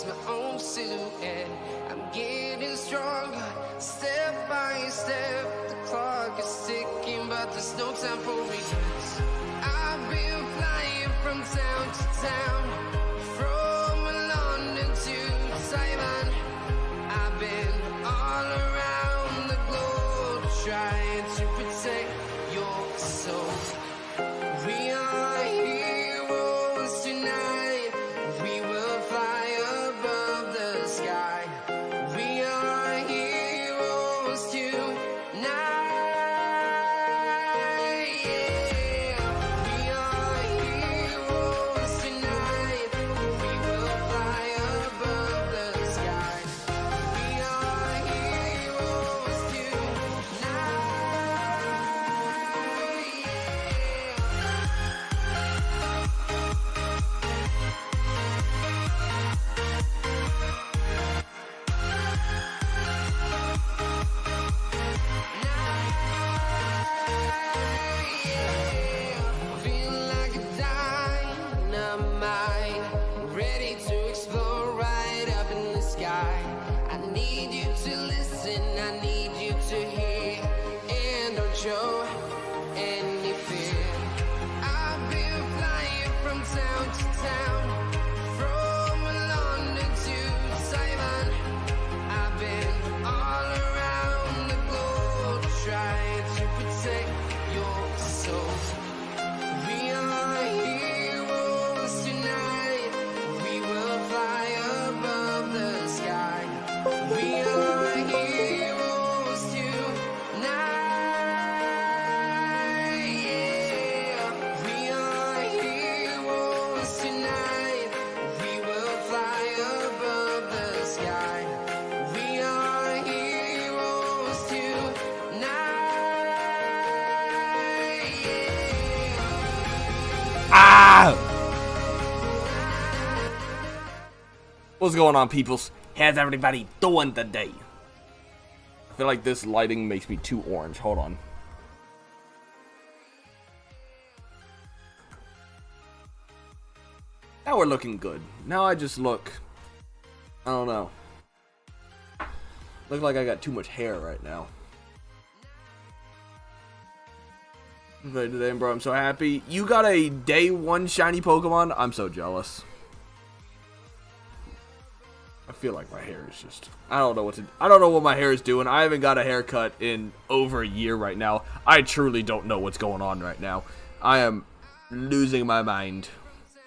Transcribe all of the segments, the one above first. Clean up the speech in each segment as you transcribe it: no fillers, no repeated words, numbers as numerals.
my own silhouette. I'm getting stronger, step by step. The clock is ticking, but there's no time for regrets. I've been flying from town to town, from London to Taiwan. I've been all around the globe, trying to protect your soul. We are heroes tonight. We will fly above the sky. We are heroes tonight. Yeah. We are heroes tonight. We will fly above the sky. We are heroes tonight. Feel like a dynamite, ready to explode right up in the sky. I need you to listen, I need you to hear, and don't show any fear. I've been flying from town to town, from London to Taiwan. I've been all around the globe, trying to protect your soul. We are heroes tonight. We will fly above the sky. We are heroes tonight. Yeah. We are heroes tonight. We will fly above the sky. We are heroes tonight. Yeah. Ah! What's going on, peoples? How's everybody doing today? I feel like this lighting makes me too orange. Hold on. Now we're looking good. Now I just look... I don't know. Look like I got too much hair right now. Okay, today, bro, I'm so happy. You got a day 1 shiny Pokemon? I'm so jealous. I feel like my hair is just... I don't know what my hair is doing. I haven't got a haircut in over a year right now. I truly don't know what's going on right now. I am losing my mind.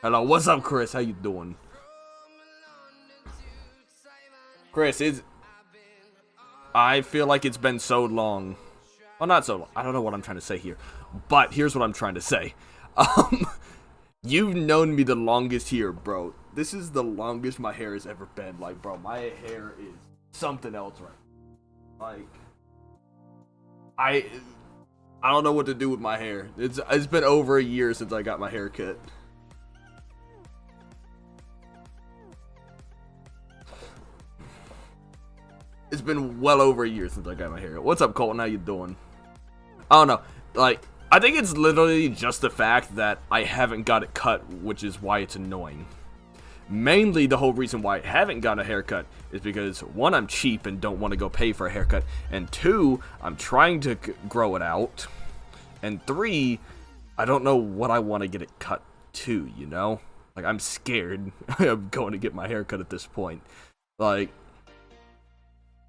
Hello, what's up, Chris? How you doing? Chris, I feel like it's been so long. Well, not so long. I don't know what I'm trying to say here. But here's what I'm trying to say. You've known me the longest here, bro. This is the longest my hair has ever been. Like, bro, my hair is something else right. Like, I don't know what to do with my hair. It's been over a year since I got my hair cut. It's been well over a year since I got my hair cut. What's up, Colton? How you doing? I don't know. Like, I think it's literally just the fact that I haven't got it cut, which is why it's annoying. Mainly, the whole reason why I haven't gotten a haircut is because, 1, I'm cheap and don't want to go pay for a haircut, and 2, I'm trying to grow it out, and 3, I don't know what I want to get it cut to, you know? Like, I'm scared of going to get my haircut at this point. Like,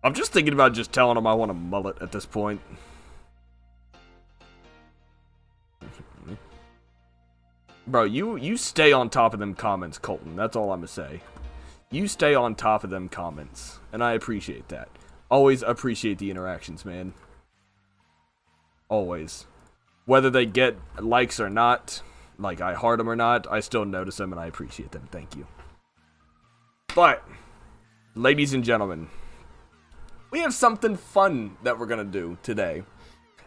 I'm just thinking about just telling them I want a mullet at this point. Bro, you stay on top of them comments, Colton. That's all I'm gonna say. You stay on top of them comments, and I appreciate that. Always appreciate the interactions, man. Always. Whether they get likes or not, like I heart them or not, I still notice them and I appreciate them. Thank you. But, ladies and gentlemen, we have something fun that we're gonna do today.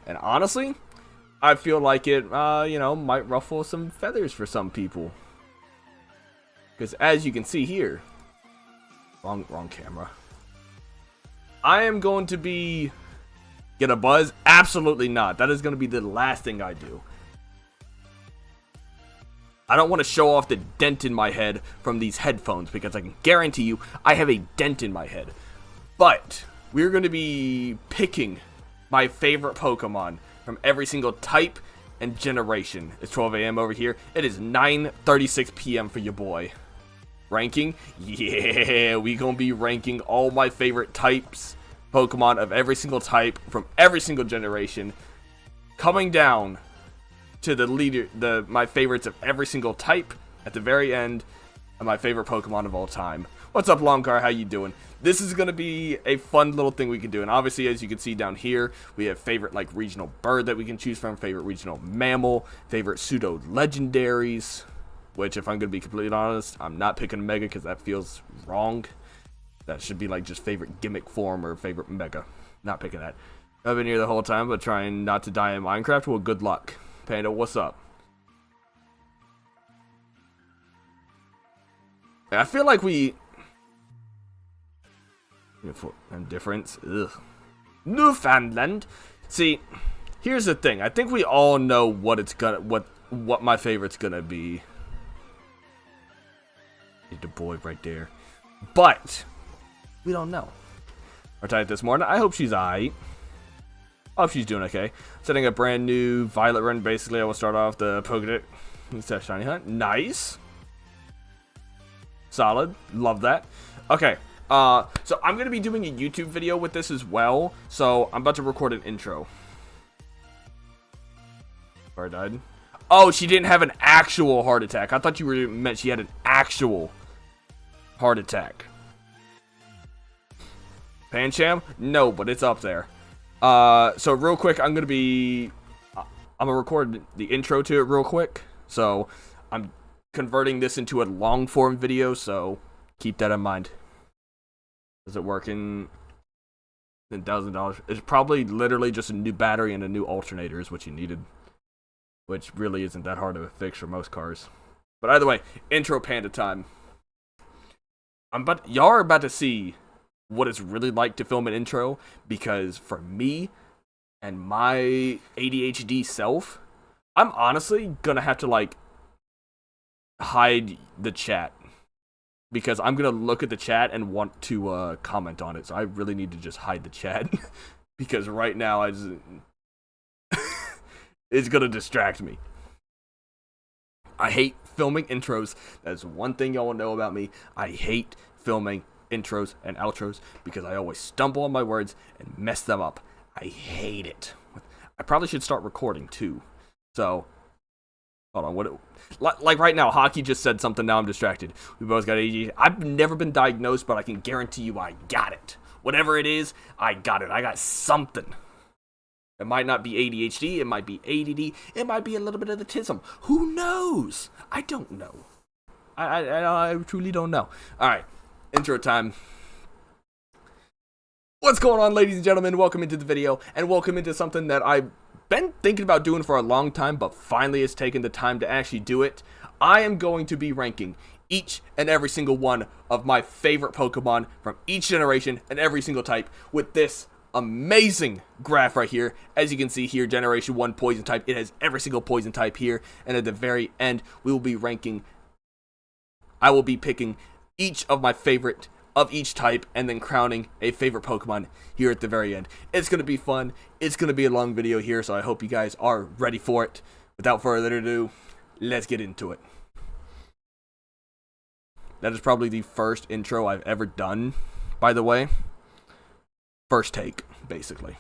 And honestly, I feel like it, you know, might ruffle some feathers for some people. Because as you can see here, wrong camera. I am going to be, get a buzz? Absolutely not. That is going to be the last thing I do. I don't want to show off the dent in my head from these headphones because I can guarantee you I have a dent in my head. But we're going to be picking my favorite Pokemon from every single type and generation. It's 12 a.m. over here. It is 9:36 p.m. for your boy. Ranking? Yeah, we going to be ranking all my favorite types, Pokemon of every single type from every single generation, coming down to the leader, my favorites of every single type at the very end, and my favorite Pokemon of all time. What's up, Longcar? How you doing? This is going to be a fun little thing we can do, and obviously, as you can see down here, we have favorite, like, regional bird that we can choose from, favorite regional mammal, favorite pseudo-legendaries, which, if I'm going to be completely honest, I'm not picking Mega because that feels wrong. That should be, like, just favorite gimmick form or favorite Mega. Not picking that. I've been here the whole time, but trying not to die in Minecraft. Well, good luck. Panda, what's up? I feel like we... Indifference. Ugh. Newfoundland. See, here's the thing. I think we all know what it's gonna... What my favorite's gonna be. The boy right there. But we don't know. Our type this morning. I hope she's aight. I hope she's doing okay. Setting a brand new Violet run. Basically, I will start off the Pokedex. Instead Shiny Hunt. Nice. Solid. Love that. Okay. So I'm going to be doing a YouTube video with this as well. So I'm about to record an intro. Bird died. Oh, she didn't have an actual heart attack. I thought you meant she had an actual heart attack. Pancham? No, but it's up there. So real quick, I'm gonna record the intro to it real quick. So I'm converting this into a long form video, so keep that in mind. Is it working? $1,000. It's probably literally just a new battery and a new alternator is what you needed, which really isn't that hard of a fix for most cars. But either way, intro Panda time. Y'all are about to see what it's really like to film an intro, because for me and my ADHD self, I'm honestly gonna have to like hide the chat, because I'm gonna look at the chat and want to comment on it. So I really need to just hide the chat because right now it's gonna distract me. I hate filming intros. That's one thing y'all know about me. I hate filming intros and outros because I always stumble on my words and mess them up. I hate it. I probably should start recording too. So, hold on. Like right now, Hockey just said something. Now I'm distracted. We both got ADHD. I've never been diagnosed, but I can guarantee you I got it. Whatever it is, I got it. I got something. It might not be ADHD. It might be ADD. It might be a little bit of autism. Who knows? I don't know. I truly don't know. All right. Intro time. What's going on, ladies and gentlemen? Welcome into the video, and welcome into something that I've been thinking about doing for a long time, but finally has taken the time to actually do it. I am going to be ranking each and every single one of my favorite Pokemon from each generation and every single type with this amazing graph right here. As you can see here, Generation 1 Poison type. It has every single Poison type here, and at the very end, we will be ranking. I will be picking each of my favorite of each type and then crowning a favorite Pokemon here at the very end. It's going to be fun. It's going to be a long video here, so I hope you guys are ready for it. Without further ado, let's get into it. That is probably the first intro I've ever done, by the way. First take, basically.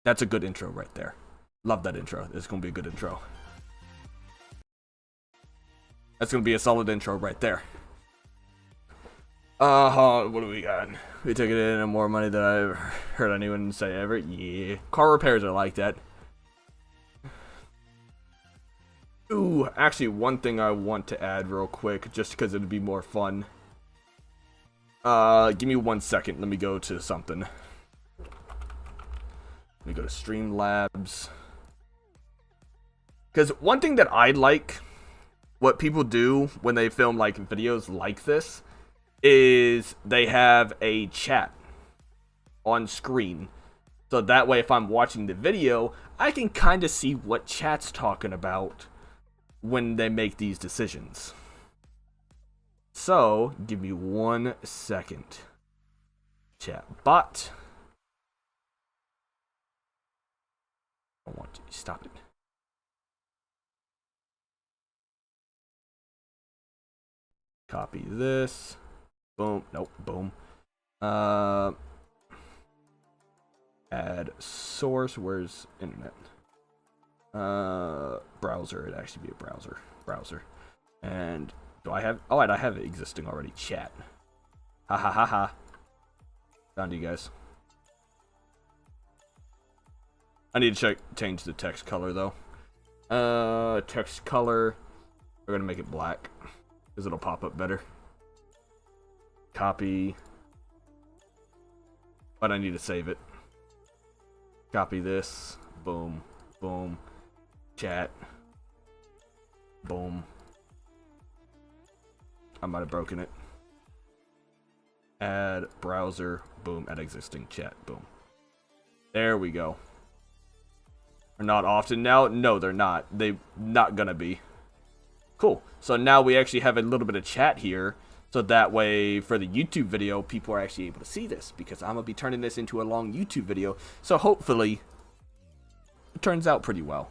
That's a good intro right there. Love that intro. It's going to be a good intro. That's going to be a solid intro right there. What do we got? We took it in and more money than I've heard anyone say ever. Yeah. Car repairs are like that. Ooh, actually, one thing I want to add real quick, just because it'd be more fun. Give me 1 second. Let me go to something. Let me go to Streamlabs. Because one thing that I like, what people do when they film like videos like this, is they have a chat on screen. So that way, if I'm watching the video, I can kind of see what chat's talking about when they make these decisions. So, give me 1 second. Chat bot. I want to stop it. Copy this. Boom. Nope. Boom. Add source. Where's internet? Browser. It'd actually be a browser. And do I have? Oh, I have it existing already. Chat. Ha ha ha ha. Found you guys. I need to change the text color though. Text color. We're gonna make it black because it'll pop up better. Copy. But I need to save it. Copy this. Boom. Boom. Chat. Boom. I might have broken it. Add browser. Boom. Add existing chat. Boom. There we go. They're not often now? No, they're not. They're not gonna be. Cool. So now we actually have a little bit of chat here. So that way, for the YouTube video, people are actually able to see this. Because I'm going to be turning this into a long YouTube video. So hopefully, it turns out pretty well.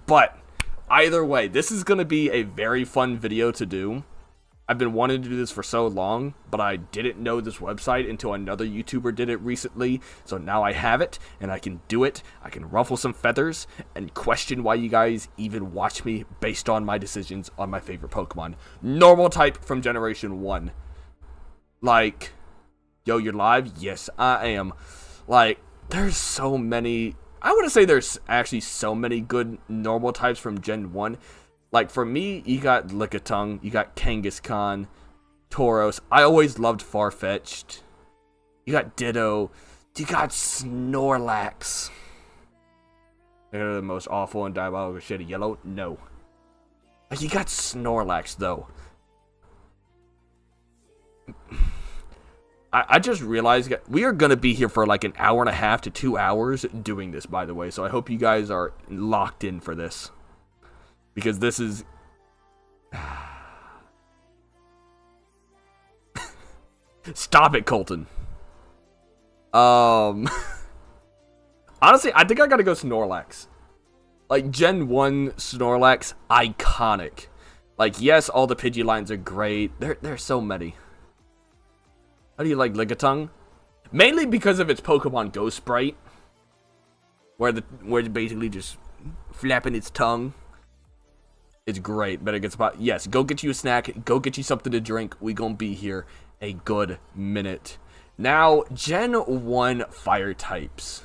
But, either way, this is going to be a very fun video to do. I've been wanting to do this for so long, but I didn't know this website until another YouTuber did it recently. So now I have it, and I can do it. I can ruffle some feathers, and question why you guys even watch me based on my decisions on my favorite Pokemon. Normal type from Generation 1. Like, yo, you're live? Yes, I am. Like, there's so many... I wouldn't say there's actually so many good normal types from Gen 1. Like, for me, you got Lickitung, you got Kangaskhan, Tauros. I always loved Farfetch'd. You got Ditto. You got Snorlax. They're the most awful and diabolical shade of yellow? No. Like, you got Snorlax, though. I just realized we are going to be here for like an hour and a half to 2 hours doing this, by the way. So I hope you guys are locked in for this. Because this is... Stop it, Colton. Honestly, I think I gotta go Snorlax. Like, Gen 1 Snorlax, iconic. Like, yes, all the Pidgeylines are great. There's so many. How do you like Lickitung? Mainly because of its Pokemon Go sprite. Where it's basically just flapping its tongue. It's great, but it gets about... Yes, go get you a snack. Go get you something to drink. We gonna be here a good minute. Now, Gen 1 fire types.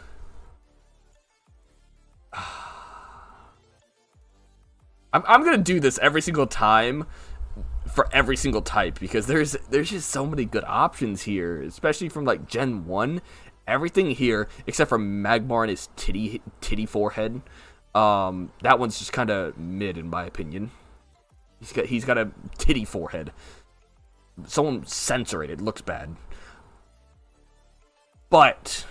I'm gonna do this every single time for every single type because there's just so many good options here, especially from like Gen 1. Everything here, except for Magmar and his titty forehead. That one's just kind of mid in my opinion. He's got a titty forehead. Someone censor it. It looks bad. But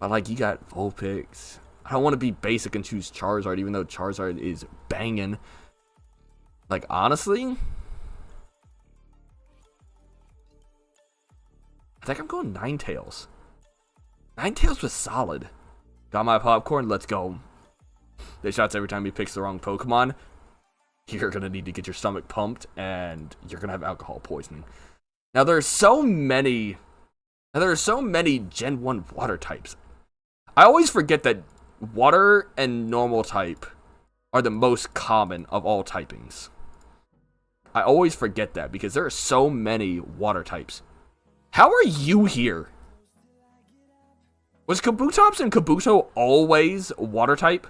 like you got Vulpix. I don't want to be basic and choose Charizard, even though Charizard is banging. Like honestly, I think I'm going Ninetales. Ninetales was solid. Got my popcorn. Let's go. They shots every time he picks the wrong Pokemon. You're going to need to get your stomach pumped, and you're going to have alcohol poisoning. Now, there are so many Gen 1 water types. I always forget that water and normal type are the most common of all typings. I always forget that, because there are so many water types. How are you here? Was Kabutops and Kabuto always water type?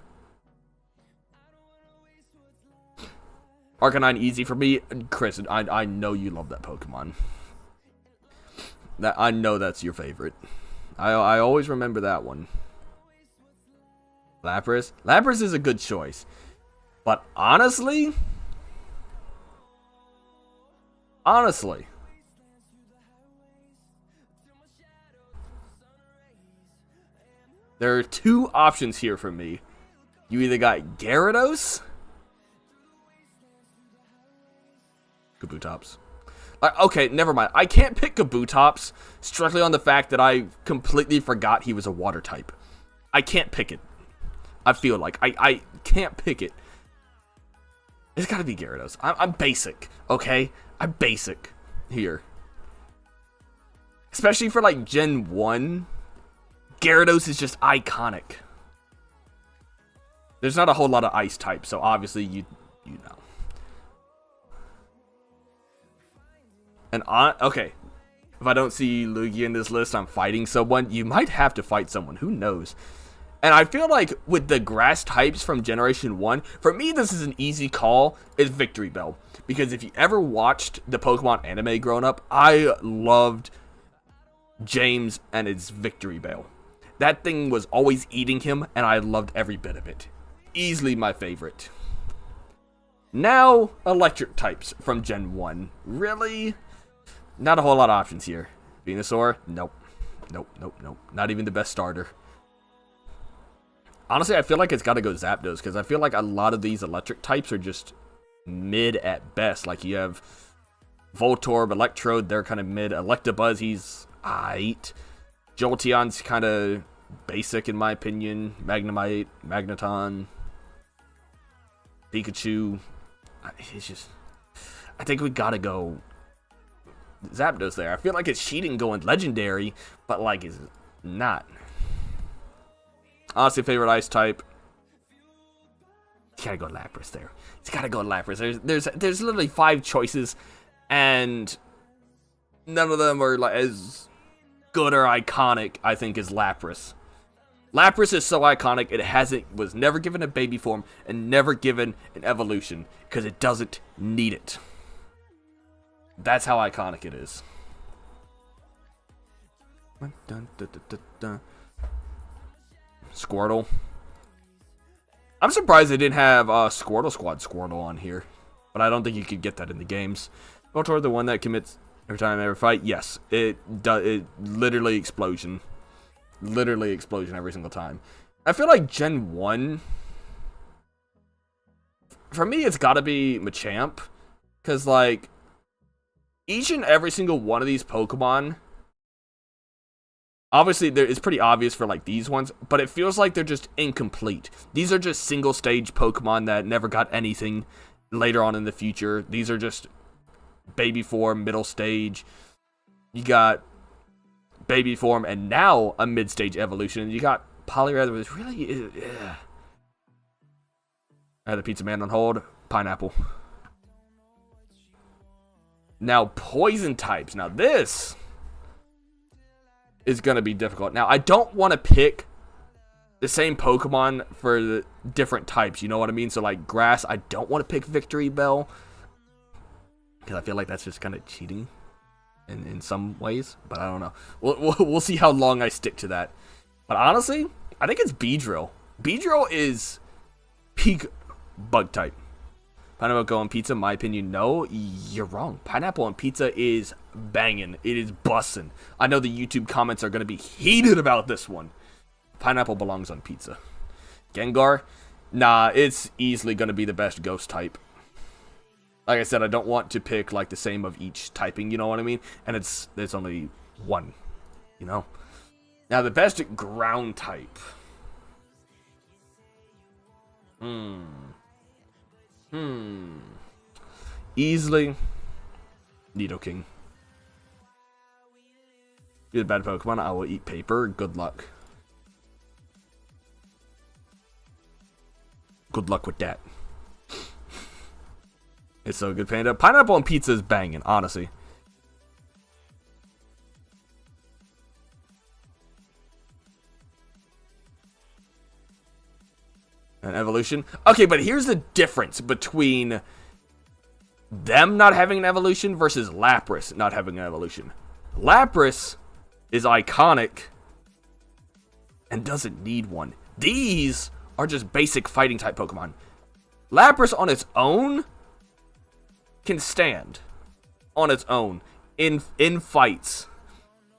Arcanine easy for me. Chris, I know you love that Pokemon. I know that's your favorite. I always remember that one. Lapras? Lapras is a good choice. But honestly... there are two options here for me. You either got Gyarados Kabutops. Okay, never mind. I can't pick Kabutops strictly on the fact that I completely forgot he was a water type. I can't pick it. I feel like I can't pick it. It's gotta be Gyarados. I'm basic, okay? I'm basic here. Especially for like Gen 1, Gyarados is just iconic. There's not a whole lot of ice types, so obviously you know. And okay, if I don't see Lugia in this list, I'm fighting someone. You might have to fight someone, who knows? And I feel like with the grass types from Generation 1, for me this is an easy call, is Victory Bell. Because if you ever watched the Pokemon anime growing up, I loved James and his Victory Bell. That thing was always eating him, and I loved every bit of it. Easily my favorite. Now, electric types from Gen 1. Really? Not a whole lot of options here. Venusaur? Nope. Nope. Not even the best starter. Honestly, I feel like it's got to go Zapdos, because I feel like a lot of these electric types are just mid at best. Like, you have Voltorb, Electrode, they're kind of mid. Electabuzz, he's aight. Jolteon's kind of basic, in my opinion. Magnemite, Magneton, Pikachu. It's just... I think we got to go Zapdos there. I feel like it's cheating going Legendary, but, like, it's not. Honestly, favorite ice type. You gotta go Lapras there. You gotta go Lapras. There's literally 5 choices, and none of them are like as good or iconic, I think, as Lapras. Lapras is so iconic, it was never given a baby form and never given an evolution because it doesn't need it. That's how iconic it is. Squirtle. I'm surprised they didn't have Squirtle Squad Squirtle on here, but I don't think you could get that in the games. Voltorb, the one that commits every time I ever fight. Yes, it does. It literally explosion every single time. I feel like Gen 1, for me, it's got to be Machamp, because like each and every single one of these Pokemon. Obviously, it's pretty obvious for, like, these ones, but it feels like they're just incomplete. These are just single-stage Pokemon that never got anything later on in the future. These are just baby form, middle stage. You got baby form, and now a mid-stage evolution. You got Poliwrath, which really... I had the Pizza Man on hold. Pineapple. Now, poison types. Now, this is going to be difficult. Now, I don't want to pick the same Pokemon for the different types, you know what I mean? So, like, grass, I don't want to pick Victory Bell, because I feel like that's just kind of cheating in some ways, but I don't know. We'll see how long I stick to that. But honestly, I think it's Beedrill. Beedrill is peak bug type. Pineapple on pizza, in my opinion, no, you're wrong. Pineapple on pizza is banging. It is bussin'. I know the YouTube comments are going to be heated about this one. Pineapple belongs on pizza. Gengar? Nah, it's easily going to be the best ghost type. Like I said, I don't want to pick like the same of each typing, you know what I mean? And there's only one, you know? Now, the best ground type. Easily Nidoking. You're a bad Pokemon, I will eat paper. Good luck. Good luck with that. It's so good, Panda. Pineapple and pizza is banging, honestly. An evolution? Okay, but here's the difference between them not having an evolution versus Lapras not having an evolution. Lapras is iconic and doesn't need one. These are just basic fighting type Pokemon. Lapras on its own can stand on its own in fights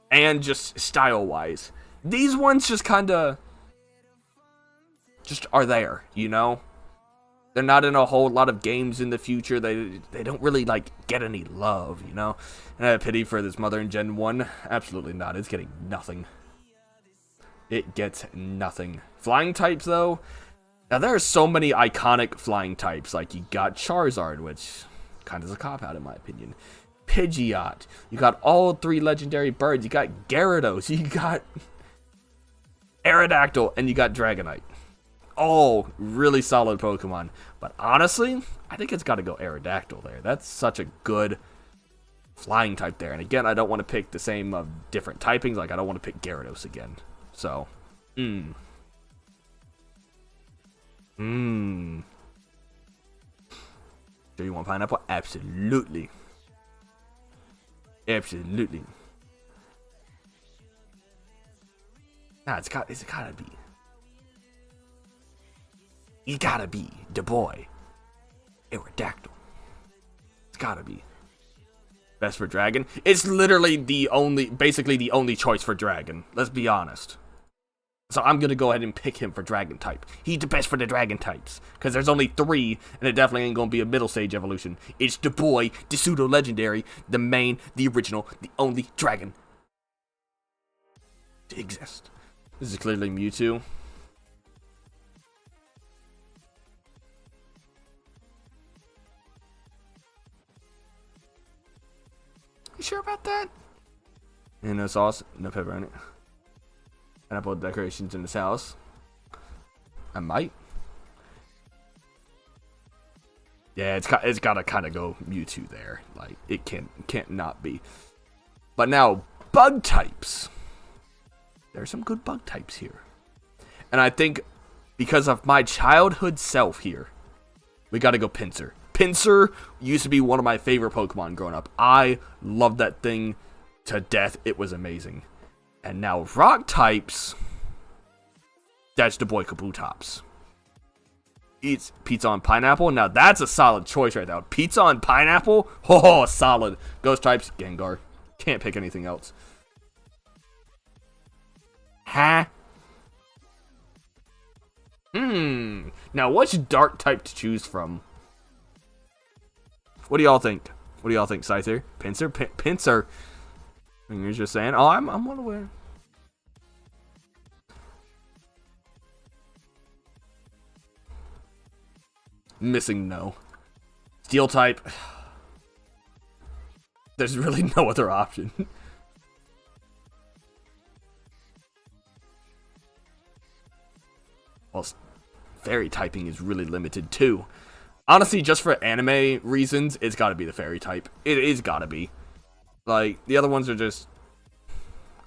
and just style wise. These ones just kind of just are there, you know? They're not in a whole lot of games in the future. They don't really, like, get any love, you know? And I have pity for this mother in Gen 1. Absolutely not. It's getting nothing. It gets nothing. Flying types, though. Now, there are so many iconic flying types. Like, you got Charizard, which kind of is a cop-out, in my opinion. Pidgeot. You got all 3 legendary birds. You got Gyarados. You got Aerodactyl. And you got Dragonite. All really solid Pokemon. But honestly, I think it's got to go Aerodactyl there. That's such a good flying type there. And again, I don't want to pick the same different typings. Like, I don't want to pick Gyarados again. So, Do you want pineapple? Absolutely. Absolutely. Nah, it's gotta be. It gotta be the boy. Aerodactyl. It's gotta be. Best for Dragon? It's literally basically the only choice for Dragon. Let's be honest. So I'm gonna go ahead and pick him for Dragon type. He's the best for the Dragon types. Because there's only 3, and it definitely ain't gonna be a middle stage evolution. It's the boy, the pseudo-legendary, the main, the original, the only Dragon to exist. This is clearly Mewtwo. You sure about that? And no sauce, no pepper on it. Pineapple decorations in this house. I might. Yeah, it's gotta kind of go Mewtwo there. Like, it can't not be. But now, bug types. There's some good bug types here. And I think because of my childhood self here, we gotta go Pinsir. Pinsir used to be one of my favorite Pokemon growing up. I loved that thing to death. It was amazing. And now rock types, that's the boy Kabutops. Eats pizza on pineapple. Now that's a solid choice right now. Pizza on pineapple? Oh, solid. Ghost types, Gengar. Can't pick anything else. Huh? Now what's dark type to choose from? What do y'all think? What do y'all think, Scyther? Pinsir? Pinsir. And you're just saying, oh, I'm well aware. Missing no. Steel type. There's really no other option. Well, fairy typing is really limited too. Honestly, just for anime reasons, it's gotta be the fairy type. It is gotta be. Like, the other ones are just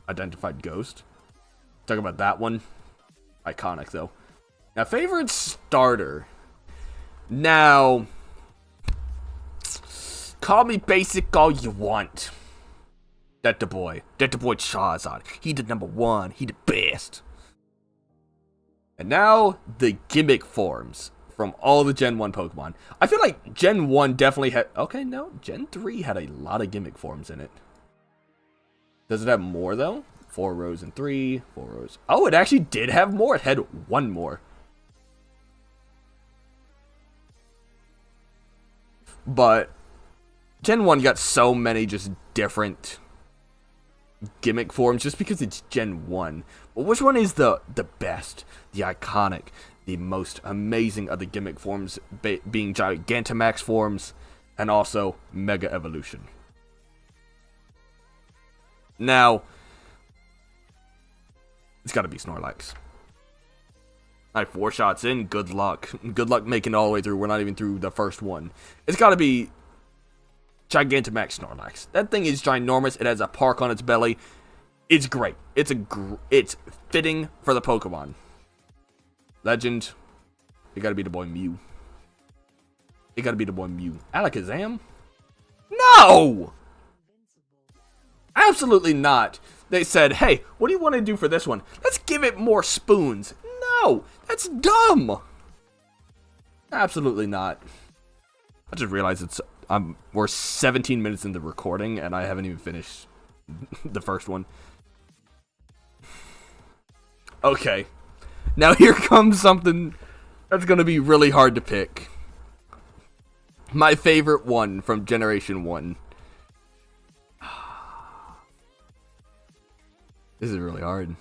identified ghost. Talk about that one. Iconic, though. Now, favorite starter. Now, call me basic all you want. That the boy Charizard. He the #1. He the best. And now, the gimmick forms from all the Gen 1 Pokemon. I feel like Gen 1 definitely had... Okay, no. Gen 3 had a lot of gimmick forms in it. Does it have more, though? 4 rows and 3. 4 rows. Oh, it actually did have more. It had 1 more. But Gen 1 got so many just different gimmick forms just because it's Gen 1. But which one is the best? The iconic, the most amazing of the gimmick forms being Gigantamax forms and also Mega Evolution. Now, it's got to be Snorlax. Alright, 4 shots in, good luck. Good luck making it all the way through. We're not even through the first one. It's got to be Gigantamax Snorlax. That thing is ginormous. It has a park on its belly. It's great. It's fitting for the Pokemon. Legend. It got to be the boy Mew. It got to be the boy Mew. Alakazam? No! Absolutely not. They said, hey, what do you want to do for this one? Let's give it more spoons. No, that's dumb. Absolutely not. I just realized we're 17 minutes into recording and I haven't even finished the first one. Okay. Now here comes something that's going to be really hard to pick. My favorite one from Generation 1. This is really hard.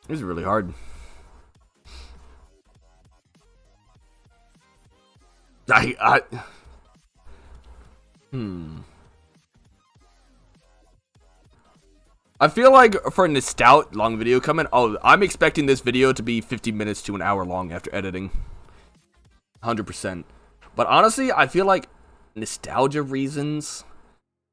This is really hard. I feel like for a nostalgia long video coming, I'm expecting this video to be 50 minutes to an hour long after editing. 100%. But honestly, I feel like nostalgia reasons,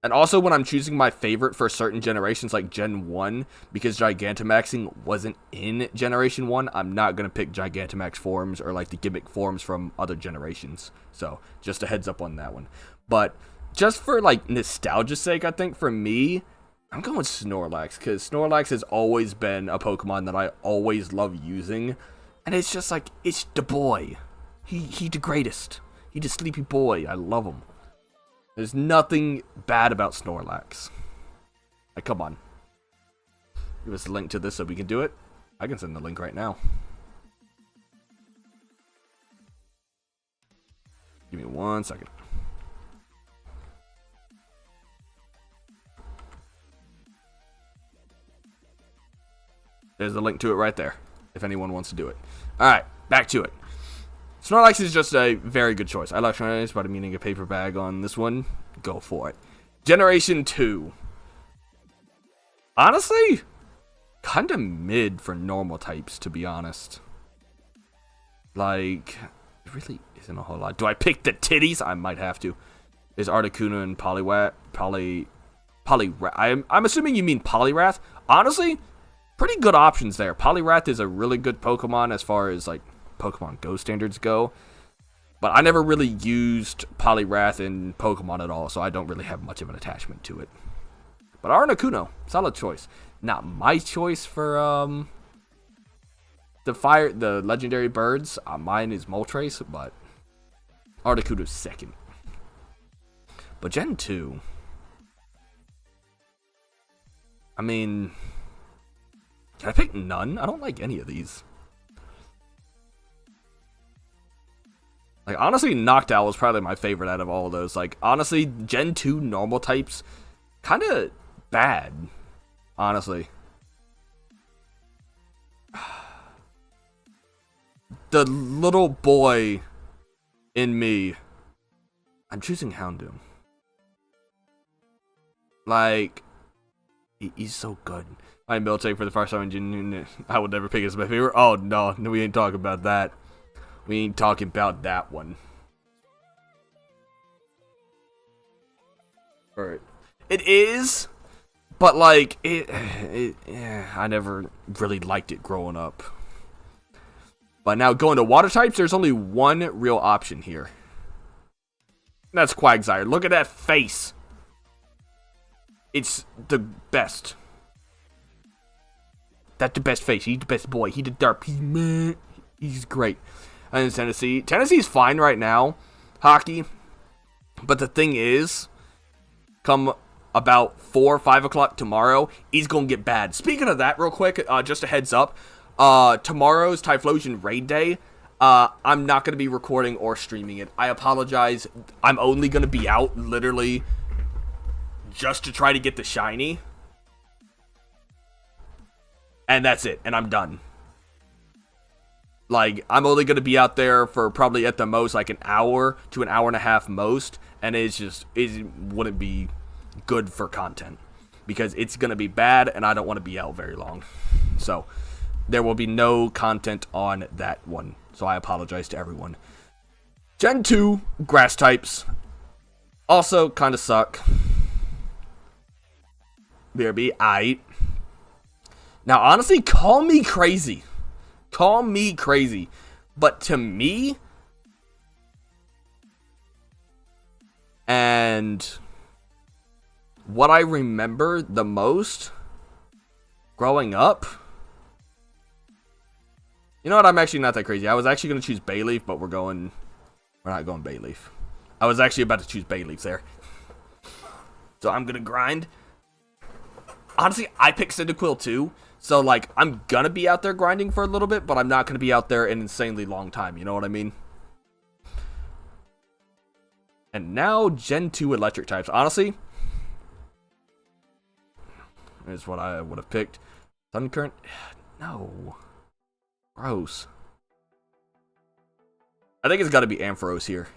and also when I'm choosing my favorite for certain generations like Gen 1, because Gigantamaxing wasn't in Generation 1, I'm not going to pick Gigantamax forms or like the gimmick forms from other generations. So, just a heads up on that one. But just for like nostalgia's sake, I think for me, I'm going with Snorlax, because Snorlax has always been a Pokemon that I always love using, and it's just like, it's the boy. He the greatest. He the sleepy boy. I love him. There's nothing bad about Snorlax. Like, come on. Give us a link to this so we can do it. I can send the link right now. Give me 1 second. There's the link to it right there, if anyone wants to do it. Alright, back to it. Snorlax is just a very good choice. I like Snorlax, but I'm meaning a paper bag on this one. Go for it. Generation 2. Honestly, kind of mid for normal types, to be honest. Like, it really isn't a whole lot. Do I pick the titties? I might have to. There's Articuno and Poliwrath. I'm assuming you mean Poliwrath. Honestly, pretty good options there. Poliwrath is a really good Pokemon as far as, like, Pokemon Go standards go. But I never really used Poliwrath in Pokemon at all, so I don't really have much of an attachment to it. But Articuno, solid choice. Not my choice for, the legendary birds. Mine is Moltres, but Articuno's second. But Gen 2... I mean... Can I pick none? I don't like any of these. Like, honestly, Noctowl was probably my favorite out of all of those. Like, honestly, Gen 2 normal types, kind of bad, honestly. The little boy in me. I'm choosing Houndoom. Like, he's so good. My Miltank for the first time in Gen, I would never pick it as my favorite. Oh, no, we ain't talking about that. We ain't talking about that one. Alright. It is, but like, I never really liked it growing up. But now going to water types, there's only one real option here. That's Quagsire. Look at that face. It's the best. That's the best face. He's the best boy. He's the derp. He's great. And then Tennessee. Tennessee's fine right now. Hockey. But the thing is, come about 4 or 5 o'clock tomorrow, he's going to get bad. Speaking of that, real quick, just a heads up. Tomorrow's Typhlosion Raid Day. I'm not going to be recording or streaming it. I apologize. I'm only going to be out literally just to try to get the shiny. And that's it. And I'm done. Like, I'm only going to be out there for probably at the most like an hour to an hour and a half most. And it wouldn't be good for content. Because it's going to be bad and I don't want to be out very long. So, there will be no content on that one. So I apologize to everyone. Gen 2, grass types. Also, kind of suck. BRB, aight. Now, honestly, call me crazy. Call me crazy. But to me, and what I remember the most growing up, you know what, I'm actually not that crazy. I was actually going to choose Bayleaf, but we're not going Bayleaf. I was actually about to choose Bayleaf there. So I'm going to grind. Honestly, I picked Cyndaquil too. So, like, I'm gonna be out there grinding for a little bit, but I'm not gonna be out there an insanely long time, you know what I mean? And now, Gen 2 electric types. Honestly, is what I would have picked. Sun Current? No. Gross. I think it's gotta be Ampharos here.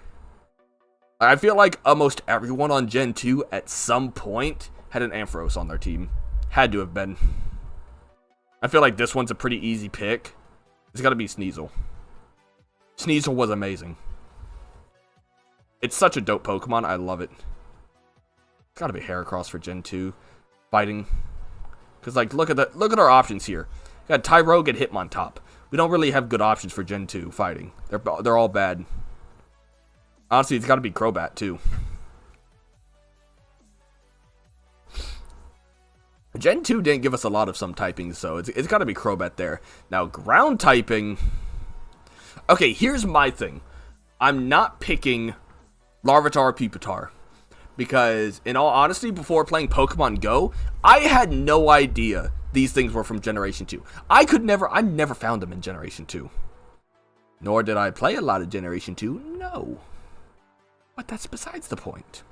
I feel like almost everyone on Gen 2 at some point had an Ampharos on their team. Had to have been. I feel like this one's a pretty easy pick. It's gotta be Sneasel. Sneasel was amazing. It's such a dope Pokemon. I love it. It's gotta be Heracross for Gen 2. Fighting. Because, like, look at our options here. We got Tyrogue and Hitmontop. We don't really have good options for Gen 2 fighting. They're all bad. Honestly, it's gotta be Crobat, too. Gen 2 didn't give us a lot of some typings, so it's gotta be Crobat there. Now, ground typing... Okay, here's my thing. I'm not picking Larvitar or Pupitar. Because, in all honesty, before playing Pokemon Go, I had no idea these things were from Generation 2. I never found them in Generation 2. Nor did I play a lot of Generation 2, no. But that's besides the point.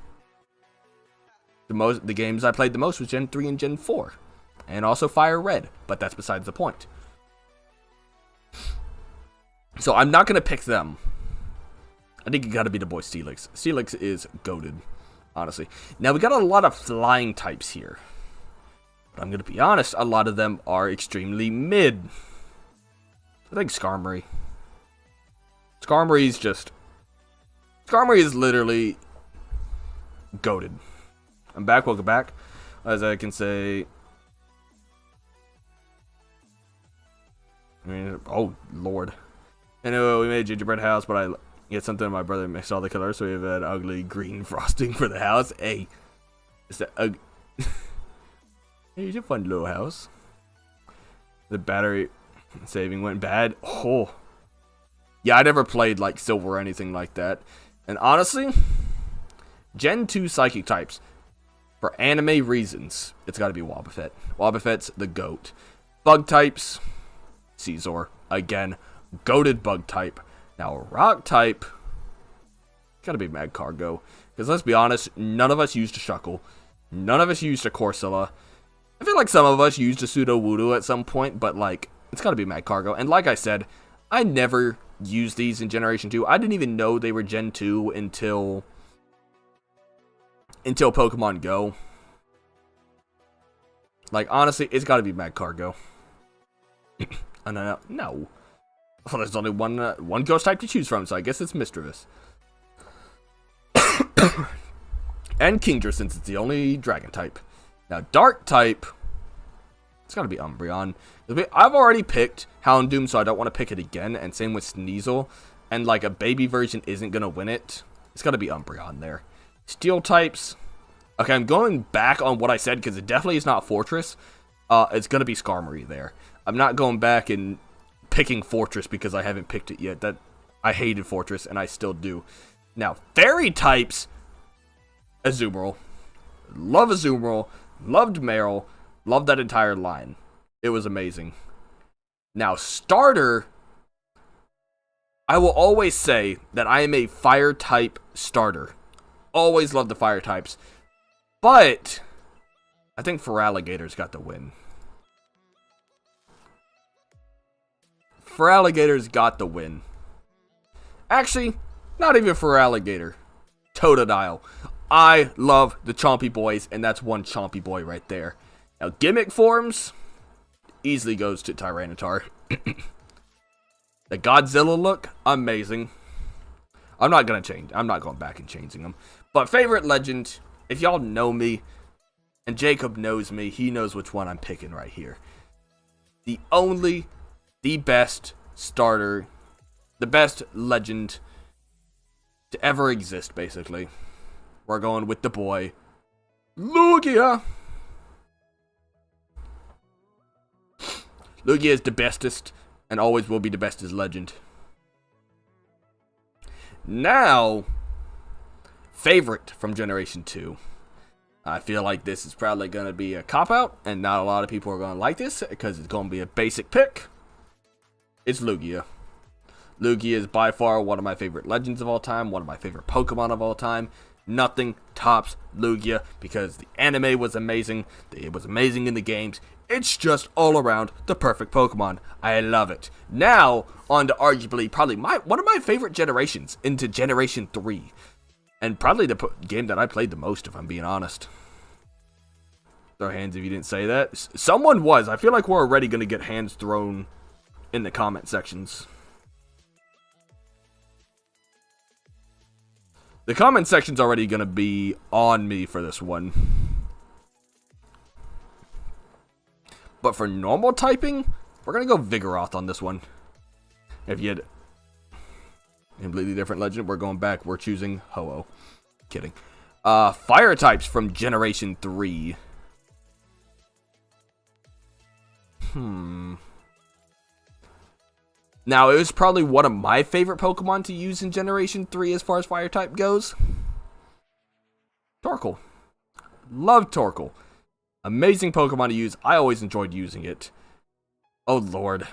The games I played the most was Gen 3 and Gen 4. And also Fire Red, but that's besides the point. So I'm not going to pick them. I think it got to be the boy Steelix. Steelix is goated, honestly. Now we got a lot of flying types here. But I'm going to be honest, a lot of them are extremely mid. I think Skarmory. Skarmory is literally goated. I'm back, welcome back. As I can say... oh, Lord. Anyway, we made a gingerbread house, but I get something my brother mixed all the colors, so we have an ugly green frosting for the house. Hey. It's that ugly... Hey, it's a fun little house. The battery saving went bad. Oh. Yeah, I never played, like, Silver or anything like that. And honestly, Gen 2 Psychic types, for anime reasons, it's gotta be Wobbuffet. Wobbuffet's the GOAT. Bug types, Caesar. Again, goated bug type. Now, rock type, gotta be Magcargo. Because let's be honest, none of us used a Shuckle. None of us used a Corsola. I feel like some of us used a Sudowoodo at some point, but, like, it's gotta be Magcargo. And like I said, I never used these in Generation 2. I didn't even know they were Gen 2 until Pokemon Go. Like, honestly, it's gotta be Magcargo. No. Well, there's only one ghost type to choose from, so I guess it's Misdreavus. And Kingdra, since it's the only dragon type. Now, dark type, it's gotta be Umbreon. I've already picked Houndoom, so I don't want to pick it again, and same with Sneasel. And, like, a baby version isn't gonna win it. It's gotta be Umbreon there. Steel types, okay, I'm going back on what I said, because it definitely is not Fortress. It's gonna be Skarmory there. I'm not going back and picking Fortress because I haven't picked it yet. I hated Fortress, and I still do. Now, fairy types, Azumarill. Love Azumarill. Loved Marill. Loved that entire line. It was amazing. Now, starter, I will always say that I am a fire type starter. Always loved the fire types. But I think Feraligator's got the win. Feraligator's got the win. Actually, not even Feraligator. Totodile. I love the Chompy Boys, and that's one Chompy Boy right there. Now, gimmick forms easily goes to Tyranitar. The Godzilla look, amazing. I'm not going back and changing them. But favorite legend, if y'all know me, and Jacob knows me, he knows which one I'm picking right here. The best starter, the best legend to ever exist, basically. We're going with the boy, Lugia. Lugia is the bestest, and always will be the bestest legend. Now, favorite from Generation 2. I feel like this is probably going to be a cop-out, and not a lot of people are going to like this, because it's going to be a basic pick. It's Lugia. Lugia is by far one of my favorite legends of all time, one of my favorite Pokemon of all time. Nothing tops Lugia, because the anime was amazing, it was amazing in the games. It's just all around the perfect Pokemon. I love it. Now, on to arguably probably one of my favorite generations, into Generation 3. And probably the game that I played the most, if I'm being honest. Throw hands if you didn't say that. Someone was. I feel like we're already going to get hands thrown in the comment sections. The comment section's already going to be on me for this one. But for normal typing, we're going to go Vigoroth on this one. If you had a completely different legend, we're going back. We're choosing Ho-Oh. Kidding. Fire types from Generation 3. Now, it was probably one of my favorite Pokemon to use in Generation 3 as far as fire type goes. Torkoal. Love Torkoal. Amazing Pokemon to use. I always enjoyed using it. Oh, Lord.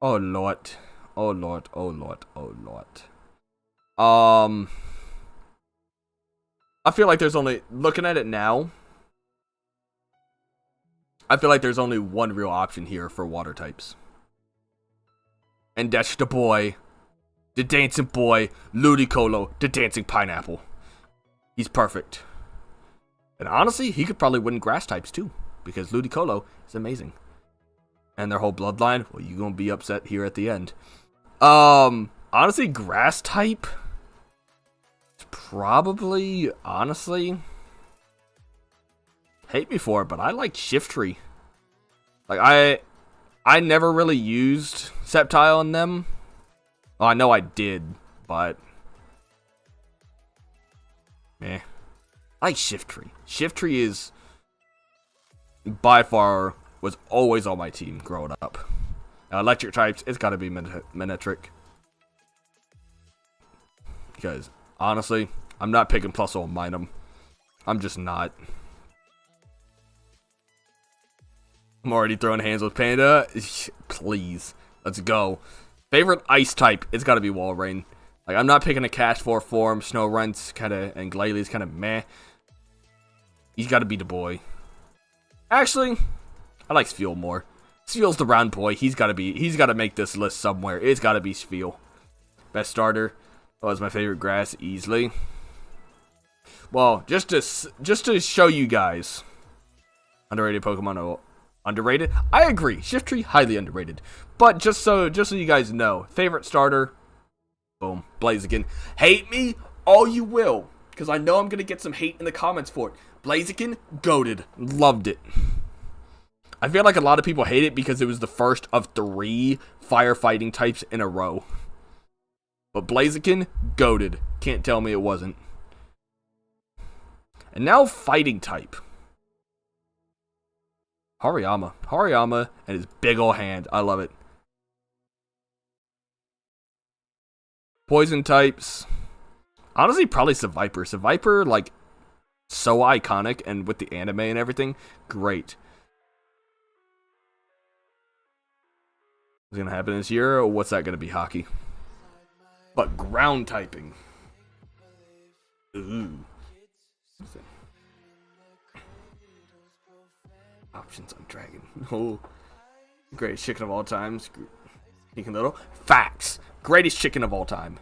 Oh, Lord. Oh, Lord. Oh, Lord. Oh, Lord. I feel like there's only... Looking at it now... I feel like there's only one real option here for water types. And that's the boy. The dancing boy. Ludicolo. The dancing pineapple. He's perfect. And honestly, he could probably win grass types too. Because Ludicolo is amazing. And their whole bloodline, well, you're going to be upset here at the end. Honestly, grass type is probably, honestly, hate me for it, but I like Shiftry. Like, I never really used Sceptile in them. Well, I know I did, but I like Shiftry. Shiftry is by far was always on my team growing up. Electric types, it's got to be Manectric. Because honestly, I'm not picking Plusle and Minun. I'm just not. I'm already throwing hands with Panda. Please, let's go. Favorite ice type, it's got to be Walrein. Like, I'm not picking a Castform form. Snorunt's kind of, and Glalie kind of meh. He's got to be the boy. Actually, I like Spheal more. Spheal's the round boy. He's got to make this list somewhere. It's got to be Spheal. Best starter. Oh, it's my favorite grass, easily. Well, just to show you guys, underrated Pokemon. Oh, underrated? I agree. Shiftry, highly underrated. But just so you guys know, favorite starter, boom, Blaziken. Hate me all you will, because I know I'm gonna get some hate in the comments for it. Blaziken, goated, loved it. I feel like a lot of people hate it because it was the first of 3 firefighting types in a row. But Blaziken, goated. Can't tell me it wasn't. And now fighting type. Hariyama. Hariyama and his big ol' hand. I love it. Poison types. Honestly, probably Seviper. Seviper, like, so iconic, and with the anime and everything, great. What's gonna happen this year, or what's that gonna be, hockey? But ground typing. Ooh. Options on Dragon. Oh. Greatest chicken of all time. Sneaking little. Facts. Greatest chicken of all time.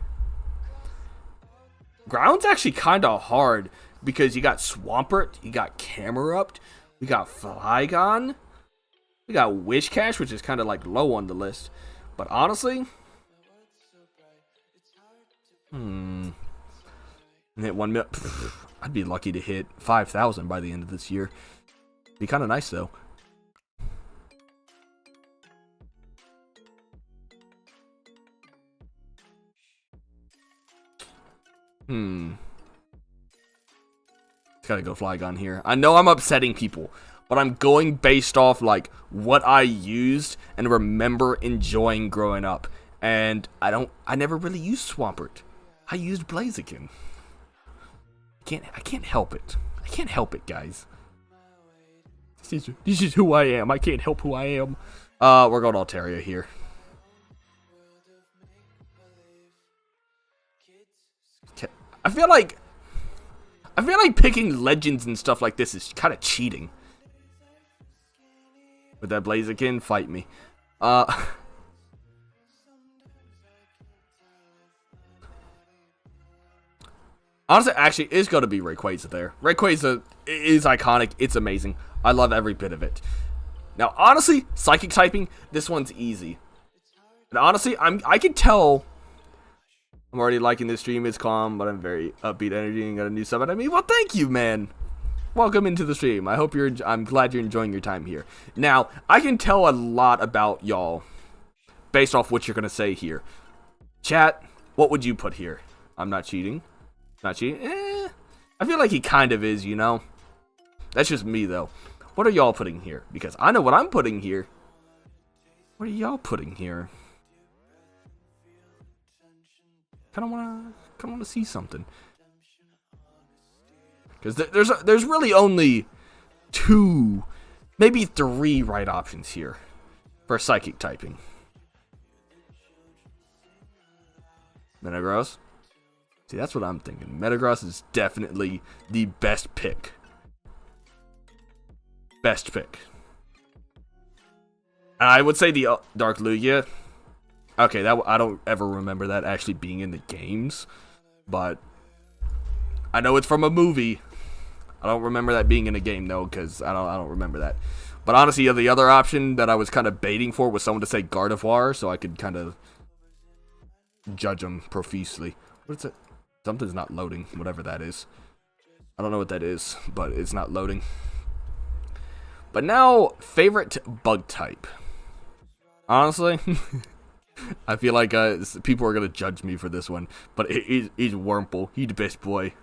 Ground's actually kind of hard because you got Swampert, you got Camerupt, we got Flygon, we got Wishcash, which is kind of like low on the list. But honestly, hit 1 mil. I'd be lucky to hit 5,000 by the end of this year. Be kind of nice though. It's gotta go Flygon here. I know I'm upsetting people, but I'm going based off like what I used and remember enjoying growing up. And I never really used Swampert. I used Blaziken. I can't help it. can't help it, guys. This is who I am. I can't help who I am. We're going Altaria here. I feel like picking legends and stuff like this is kind of cheating. With that Blaziken, fight me. Honestly, actually, it's going to be Rayquaza there. Rayquaza is iconic. It's amazing. I love every bit of it. Now, honestly, Psychic typing, this one's easy. And honestly, I can tell I'm already liking this stream. It's calm, but I'm very upbeat energy and got a new sub. And I mean, well, thank you, man. Welcome into the stream. I'm glad you're enjoying your time here. Now, I can tell a lot about y'all based off what you're going to say here. Chat, what would you put here? I'm not cheating. Not cheating? I feel like he kind of is, you know? That's just me, though. What are y'all putting here? Because I know what I'm putting here. What are y'all putting here? Kind of wanna see something. Because there's really only 2, maybe 3 right options here for Psychic typing. Metagross. See, that's what I'm thinking. Metagross is definitely the best pick. Best pick. I would say the Dark Lugia. Okay, that I don't ever remember that actually being in the games, but I know it's from a movie. I don't remember that being in a game though, because I don't remember that. But honestly, the other option that I was kind of baiting for was someone to say Gardevoir, so I could kind of judge them profusely. What is it? Something's not loading, whatever that is. I don't know what that is, but it's not loading. But now, favorite bug type. Honestly, I feel like people are going to judge me for this one, but he's Wurmple. He's the best boy.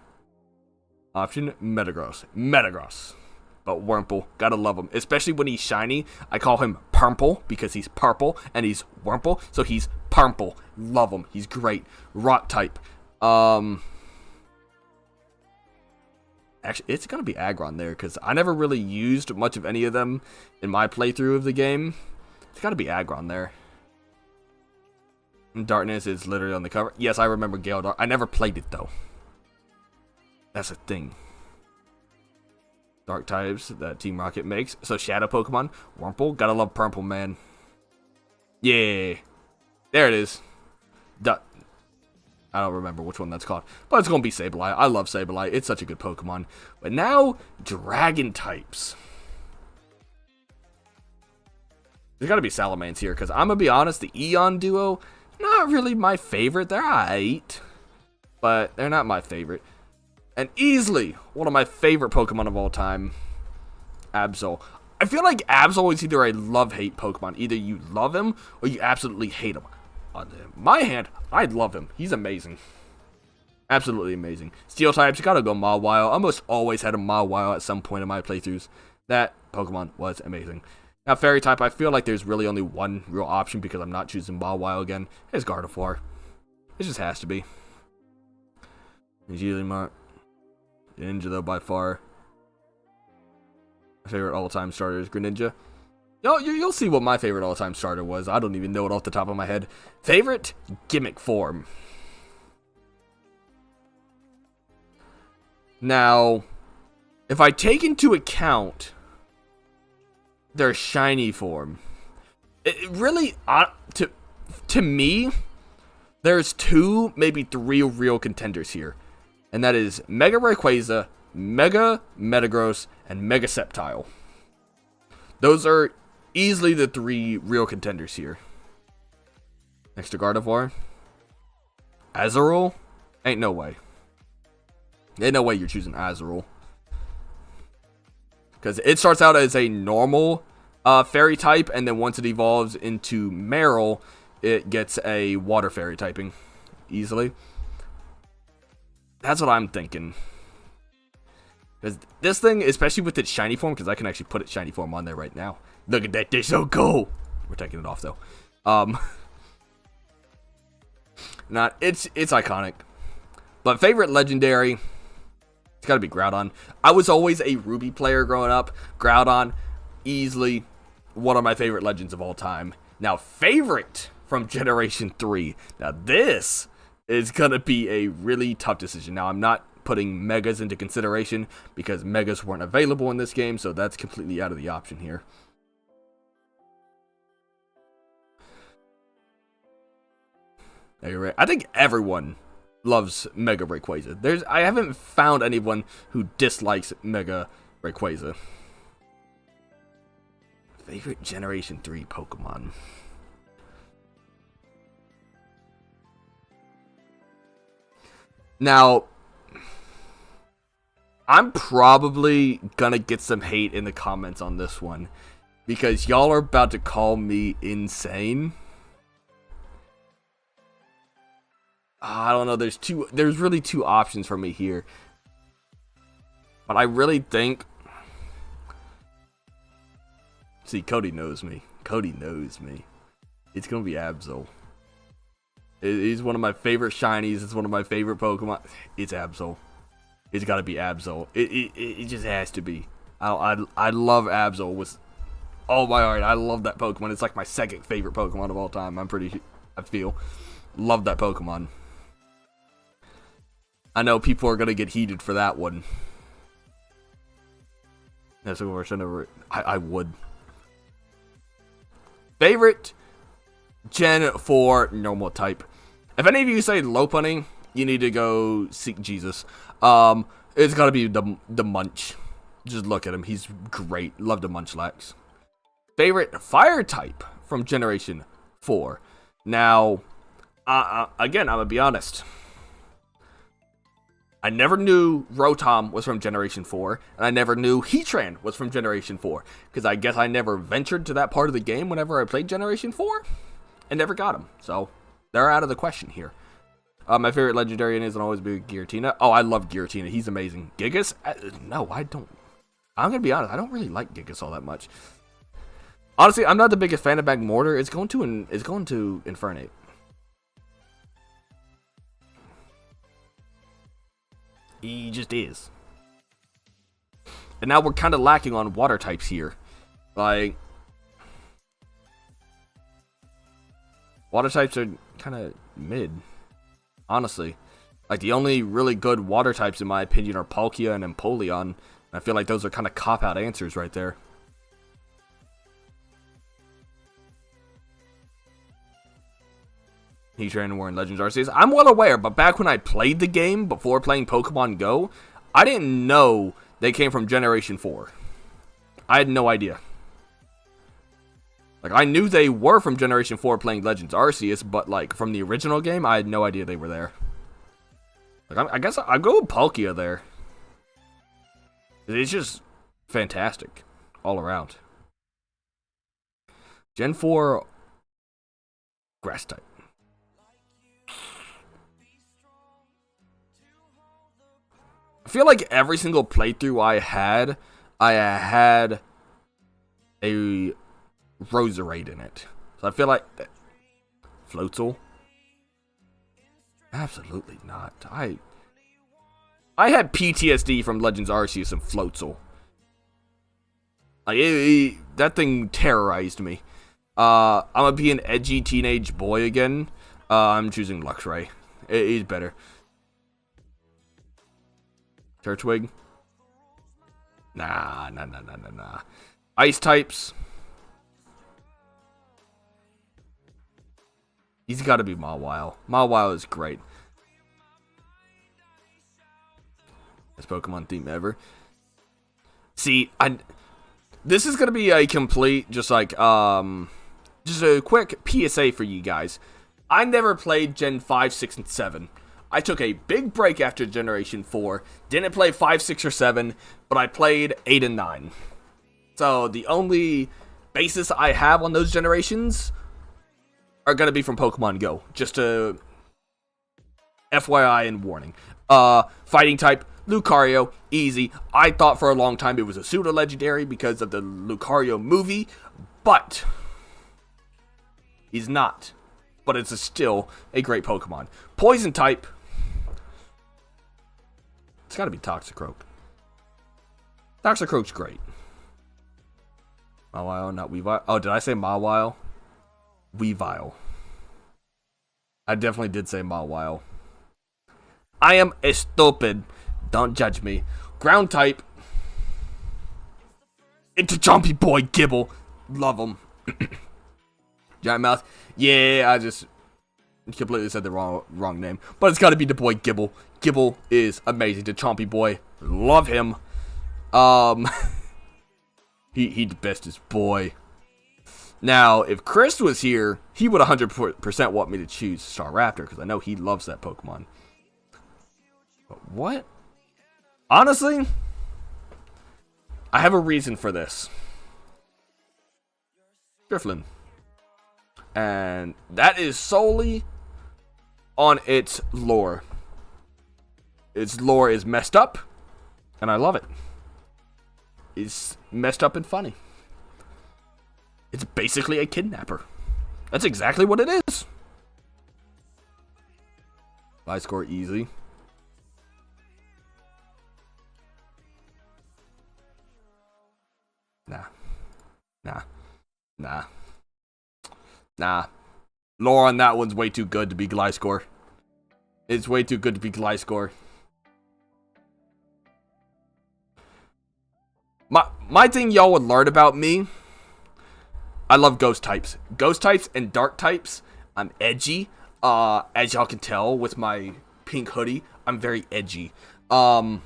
Option, Metagross. Metagross. But Wurmple, gotta love him. Especially when he's shiny. I call him Purple because he's purple and he's Wurmple, so he's Purple. Love him. He's great. Rock type. Actually, it's gonna be Aggron there because I never really used much of any of them in my playthrough of the game. It's gotta be Aggron there. Darkness is literally on the cover. Yes, I remember Gale Dark. I never played it though. That's a thing. Dark types that Team Rocket makes. So Shadow Pokemon, Wurmple. Gotta love Purple, man. Yeah, there it is. I don't remember which one that's called, but it's gonna be Sableye. I love Sableye. It's such a good Pokemon. But now, Dragon types. There's gotta be Salamence here, because I'm gonna be honest, the Eon duo, not really my favorite. They're alright, but they're not my favorite. And easily, one of my favorite Pokemon of all time, Absol. I feel like Absol is either a love-hate Pokemon. Either you love him, or you absolutely hate him. On my hand, I love him. He's amazing. Absolutely amazing. Steel types, you gotta go Mawile. I almost always had a Mawile at some point in my playthroughs. That Pokemon was amazing. Now, Fairy type, I feel like there's really only one real option because I'm not choosing Mawile again. It's Gardevoir. It just has to be. It's usually my Greninja, though, by far. My favorite all-time starter is Greninja. You'll see what my favorite all-time starter was. I don't even know it off the top of my head. Favorite gimmick form. Now, if I take into account their shiny form, it really, to me, there's 2, maybe 3 real contenders here. And that is Mega Rayquaza, Mega Metagross, and Mega Sceptile. Those are easily the 3 real contenders here. Next to Gardevoir. Azurill? Ain't no way. Ain't no way you're choosing Azurill. Because it starts out as a normal fairy type, and then once it evolves into Marill, it gets a water fairy typing. Easily. That's what I'm thinking. Because this thing, especially with its shiny form, because I can actually put its shiny form on there right now. Look at that, they're so cool. We're taking it off though. It's iconic. But favorite legendary, It's got to be Groudon. I was always a Ruby player growing up. Groudon, easily one of my favorite legends of all time. Now, favorite from Generation 3. Now, this is going to be a really tough decision. Now, I'm not putting Megas into consideration because Megas weren't available in this game, so that's completely out of the option here. I think everyone loves Mega Rayquaza. I haven't found anyone who dislikes Mega Rayquaza. Favorite Generation 3 Pokemon. Now, I'm probably gonna get some hate in the comments on this one because y'all are about to call me insane. I don't know, there's really two options for me here. But I really think... See, Cody knows me. Cody knows me. It's going to be Absol. He's one of my favorite shinies. It's one of my favorite Pokemon. It's Absol. It's got to be Absol. It just has to be. I love Absol with all my heart. I love that Pokemon. It's like my second favorite Pokemon of all time. I feel. Love that Pokemon. I know people are going to get heated for that one. That's a question. I would. Favorite Gen 4 normal type. If any of you say Lopunny, you need to go seek Jesus. It's got to be the Munch. Just look at him. He's great. Love the Munchlax. Favorite fire type from Generation 4. Now, again, I'm going to be honest. I never knew Rotom was from Generation 4, and I never knew Heatran was from Generation 4, because I guess I never ventured to that part of the game whenever I played Generation 4, and never got them, so they're out of the question here. My favorite Legendary isn't always be Giratina. Oh, I love Giratina, he's amazing. Gigas? No, I don't. I'm going to be honest, I don't really like Gigas all that much. Honestly, I'm not the biggest fan of Magmortar. It's going to Infernape. He just is. And now we're kind of lacking on water types here. Like, water types are kind of mid, honestly. Like, the only really good water types, in my opinion, are Palkia and Empoleon. I feel like those are kind of cop-out answers right there. Heatran were in Legends Arceus. I'm well aware, but back when I played the game, before playing Pokemon Go, I didn't know they came from Generation 4. I had no idea. Like, I knew they were from Generation 4 playing Legends Arceus, but, like, from the original game, I had no idea they were there. Like, I guess I'll go with Palkia there. It's just fantastic all around. Gen 4 Grass type. I feel like every single playthrough I had a Roserade in it. So I feel like Floatzel. Absolutely not. I had PTSD from Legends Arceus and Floatzel. Like, that thing terrorized me. I'm gonna be an edgy teenage boy again. I'm choosing Luxray. He's better. Turtwig? Nah. Ice types. He's got to be Mawile. Mawile is great. Best Pokemon theme ever. See, this is gonna be a complete, just a quick PSA for you guys. I never played Gen 5, 6, and 7. I took a big break after Generation 4. Didn't play 5, 6, or 7, but I played 8 and 9. So the only basis I have on those generations are going to be from Pokemon Go. Just a FYI and warning. Fighting type, Lucario, easy. I thought for a long time it was a pseudo-legendary because of the Lucario movie, but he's not. But it's still a great Pokemon. Poison type. It's gotta be Toxicroak. Toxicroak's great. Mawile, not Weavile. Oh, did I say Mawile? Weavile. I definitely did say Mawile. I am a stupid. Don't judge me. Ground type. Into Chompy Boy Gibble. Love him. Giant Mouth. Yeah, I just completely said the wrong name. But it's got to be the boy Gibble. Gibble is amazing. The Chompy Boy. Love him. He the bestest boy. Now, if Chris was here, he would 100% want me to choose Staraptor, because I know he loves that Pokemon. But what? Honestly, I have a reason for this. Drifloon. And that is solely on its lore. Its lore is messed up, and I love it. It's messed up and funny. It's basically a kidnapper. That's exactly what it is. I score easy. Nah. Lore on that one's way too good to be Gliscor. It's way too good to be Gliscor. My thing y'all would learn about me, I love ghost types. Ghost types and dark types, I'm edgy. As y'all can tell with my pink hoodie, I'm very edgy. I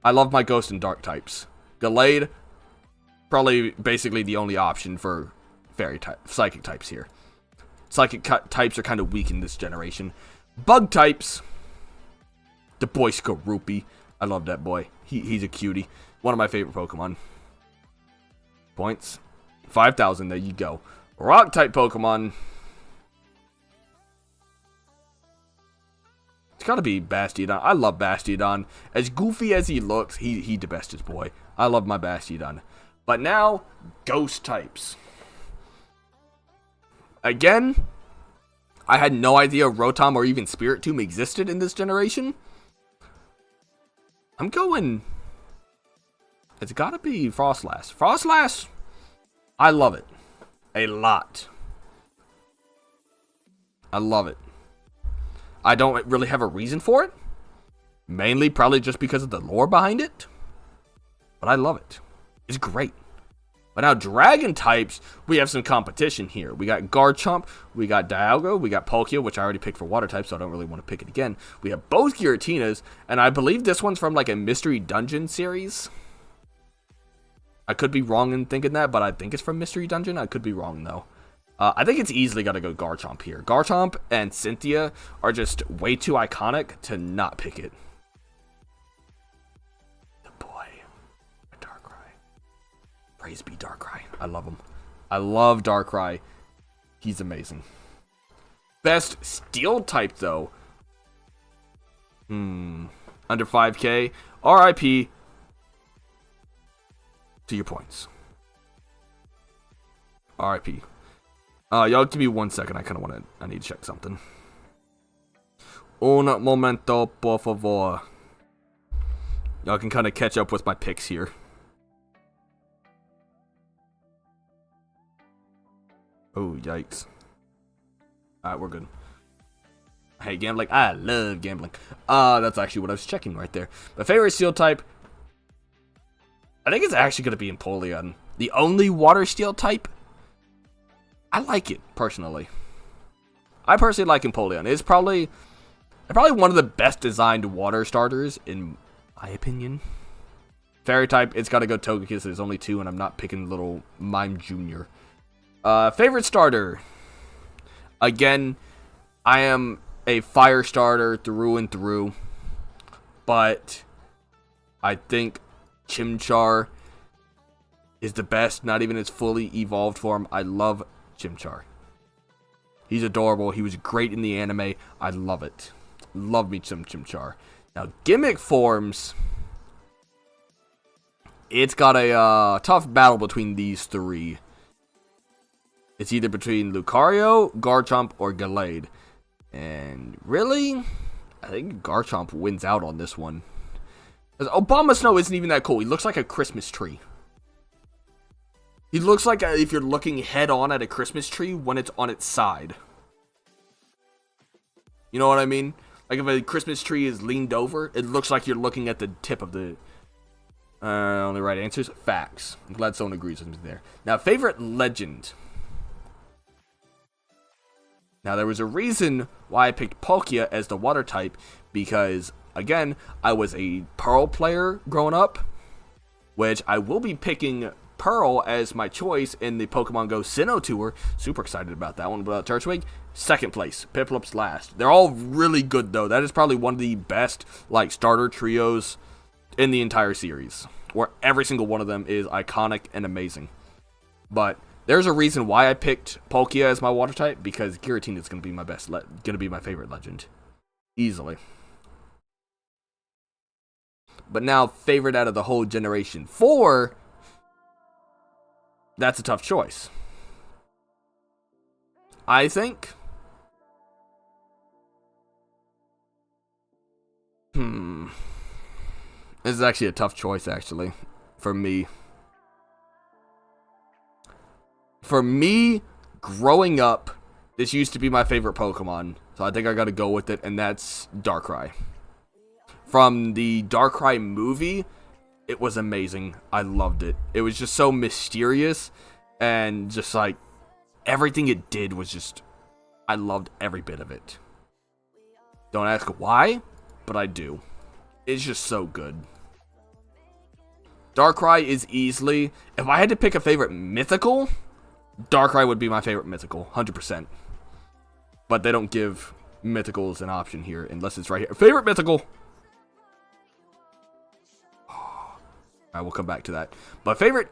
love my ghost and dark types. Gallade, probably basically the only option for fairy type, psychic types here. Psychic types are kind of weak in this generation. Bug types, the boy Skorupi. I love that boy. He's a cutie. One of my favorite Pokemon. Points. 5,000. There you go. Rock type Pokemon. It's gotta be Bastiodon. I love Bastiodon. As goofy as he looks, he the bestest boy. I love my Bastiodon. But now, ghost types. Again, I had no idea Rotom or even Spiritomb existed in this generation. I'm going... It's gotta be Frostlass. Frostlass, I love it. A lot. I love it. I don't really have a reason for it. Mainly probably just because of the lore behind it. But I love it. It's great. But now dragon types, we have some competition here. We got Garchomp, we got Dialga, we got Palkia, which I already picked for water type, so I don't really want to pick it again. We have both Giratinas, and I believe this one's from like a Mystery Dungeon series. I could be wrong in thinking that, but I think it's from Mystery Dungeon. I could be wrong, though. I think it's easily got to go Garchomp here. Garchomp and Cynthia are just way too iconic to not pick it. The boy, Darkrai. Praise be Darkrai. I love him. I love Darkrai. He's amazing. Best Steel type, though. Under 5K. RIP. To your points. RIP. Y'all give me 1 second. I need to check something. Un momento, por favor. Y'all can kind of catch up with my picks here. Oh, yikes. Alright, we're good. Hey, gambling. I love gambling. That's actually what I was checking right there. My favorite steel type, I think it's actually going to be Empoleon. The only water steel type, I like it, personally. I personally like Empoleon. It's probably one of the best designed water starters, in my opinion. Fairy type, it's got to go Togekiss. There's only two, and I'm not picking little Mime Jr. Favorite starter. Again, I am a fire starter through and through. But I think Chimchar is the best, not even its fully evolved form. I love Chimchar. He's adorable. He was great in the anime. I love it. Love me some Chimchar. Now, gimmick forms, it's got a tough battle between these three. It's either between Lucario, Garchomp, or Gallade. And really, I think Garchomp wins out on this one. 'Cause Abomasnow isn't even that cool. He looks like a Christmas tree. He looks like if you're looking head on at a Christmas tree when it's on its side. You know what I mean? Like if a Christmas tree is leaned over, it looks like you're looking at the tip of the... only right answers? Facts. I'm glad someone agrees with me there. Now, favorite legend. Now, there was a reason why I picked Palkia as the water type, because, again, I was a Pearl player growing up, which I will be picking Pearl as my choice in the Pokemon Go Sinnoh Tour. Super excited about that one. But Turtwig, second place. Piplup's last. They're all really good, though. That is probably one of the best, like, starter trios in the entire series, where every single one of them is iconic and amazing. But there's a reason why I picked Palkia as my water type, because Giratina is going to be my my favorite legend, easily. But now, favorite out of the whole generation 4, that's a tough choice. I think. This is actually a tough choice, actually, for me. For me, growing up, this used to be my favorite Pokemon, so I think I gotta go with it, and that's Darkrai. From the Darkrai movie, it was amazing. I loved it. It was just so mysterious, and just like, everything it did was just, I loved every bit of it. Don't ask why, but I do. It's just so good. Darkrai is easily, if I had to pick a favorite mythical, Darkrai would be my favorite mythical, 100%. But they don't give mythicals an option here, unless it's right here. Favorite mythical! Alright, we'll come back to that. But favorite,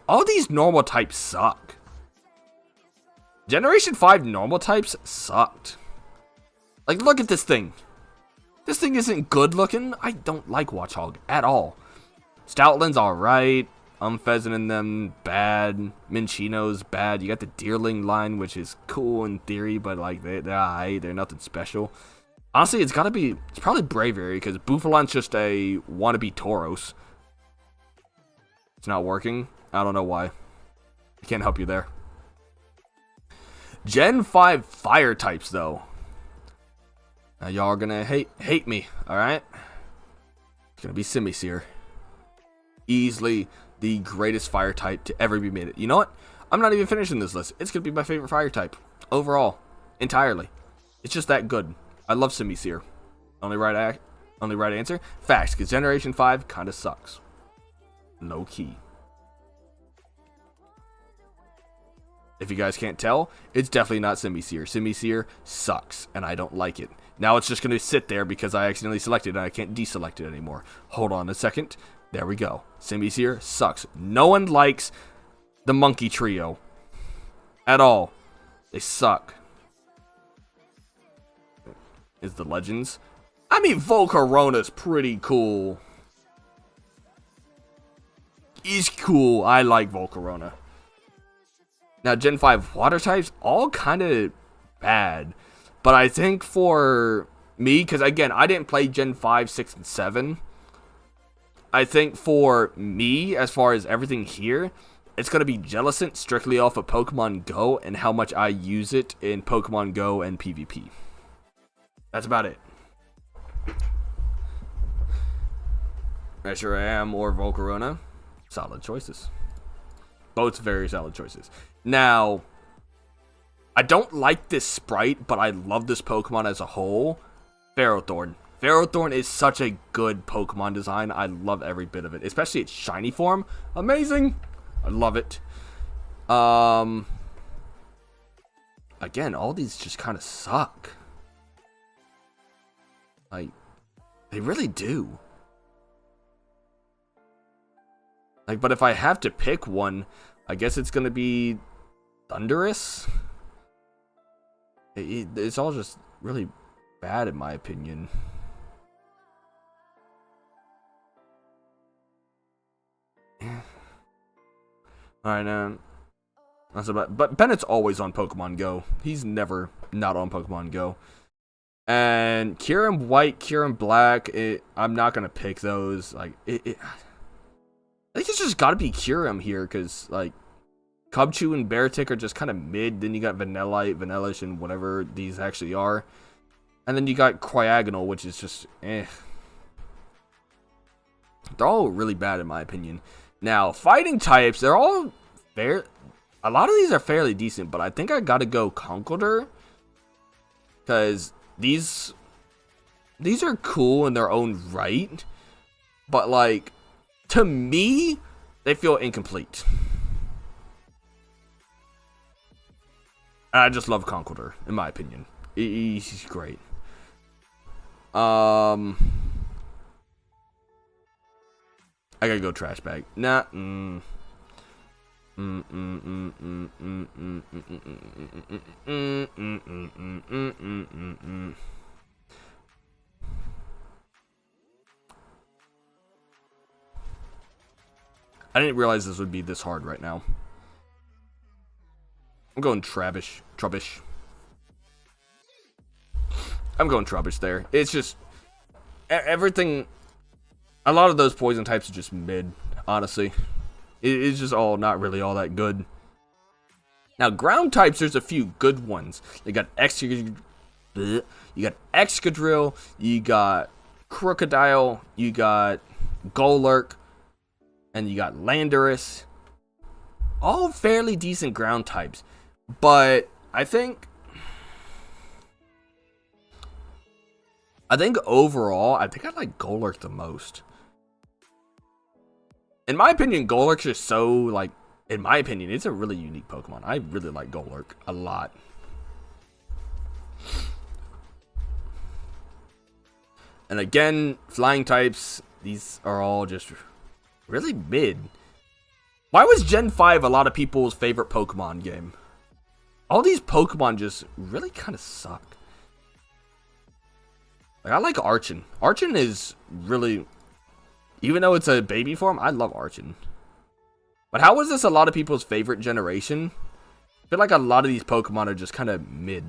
all these normal types suck. Generation 5 normal types sucked. Like, look at this thing. This thing isn't good looking. I don't like Watchog at all. Stoutland's alright. Umpheasant in them, bad. Minchino's bad. You got the Deerling line, which is cool in theory, but like they're alright. They're nothing special. Honestly, it's probably Braviary, because Bouffalan's just a wannabe Tauros. It's not working. I don't know why. I can't help you there. Gen 5 fire types, though. Now y'all are gonna hate me, alright? It's gonna be Simisear. Easily the greatest fire type to ever be made. You know what? I'm not even finishing this list. It's gonna be my favorite fire type. Overall. Entirely. It's just that good. I love Simisear. Only right answer? Facts, because Generation 5 kinda sucks. Low key. If you guys can't tell, it's definitely not Simisear. Simisear sucks, and I don't like it. Now it's just going to sit there because I accidentally selected it, and I can't deselect it anymore. Hold on a second. There we go. Simisear sucks. No one likes the Monkey Trio. At all. They suck. Is the Legends? I mean, Volcarona's pretty cool. He's cool. I like Volcarona. Now, Gen 5 water types, all kind of bad. But I think for me, because again, I didn't play Gen 5, 6, and 7. I think for me, as far as everything here, it's going to be Jellicent strictly off of Pokemon Go and how much I use it in Pokemon Go and PvP. That's about it. Reshiram or Volcarona. Solid choices. Both very solid choices. Now, I don't like this sprite, but I love this Pokemon as a whole. Ferrothorn. Ferrothorn is such a good Pokemon design. I love every bit of it, especially its shiny form. Amazing. I love it. Again, all these just kind of suck. Like, they really do. Like, but if I have to pick one, I guess it's gonna be Thundurus. It's all just really bad in my opinion. Alright, that's about. But Bennett's always on Pokemon Go. He's never not on Pokemon Go. And Kyurem White, Kyurem Black, I'm not going to pick those. Like, I think it's just got to be Kyurem here, because, like, Cubchoo and Beartic are just kind of mid. Then you got Vanillite, Vanillish, and whatever these actually are. And then you got Cryogonal, which is just, eh. They're all really bad, in my opinion. Now, fighting types, they're all fair. A lot of these are fairly decent, but I think I got to go Conkeldurr. Because these are cool in their own right. But, like, to me, they feel incomplete. I just love Conkeldurr, in my opinion. He's great. I gotta go trash bag. Nah. I didn't realize this would be this hard right now. I'm going Trubbish. I'm going Trubbish there. It's just everything. A lot of those poison types are just mid, honestly. It's just all not really all that good. Now, ground types, there's a few good ones. You got Excadrill, you got Crocodile, you got Golurk, and you got Landorus. All fairly decent ground types. But I think overall, I like Golurk the most. In my opinion, Golurk's just so, like, in my opinion, it's a really unique Pokemon. I really like Golurk a lot. And again, flying types, these are all just really mid. Why was Gen 5 a lot of people's favorite Pokemon game? All these Pokemon just really kind of suck. Like, I like Archon. Archon is really, even though it's a baby form, I love Archon. But how was this a lot of people's favorite generation? I feel like a lot of these Pokemon are just kind of mid.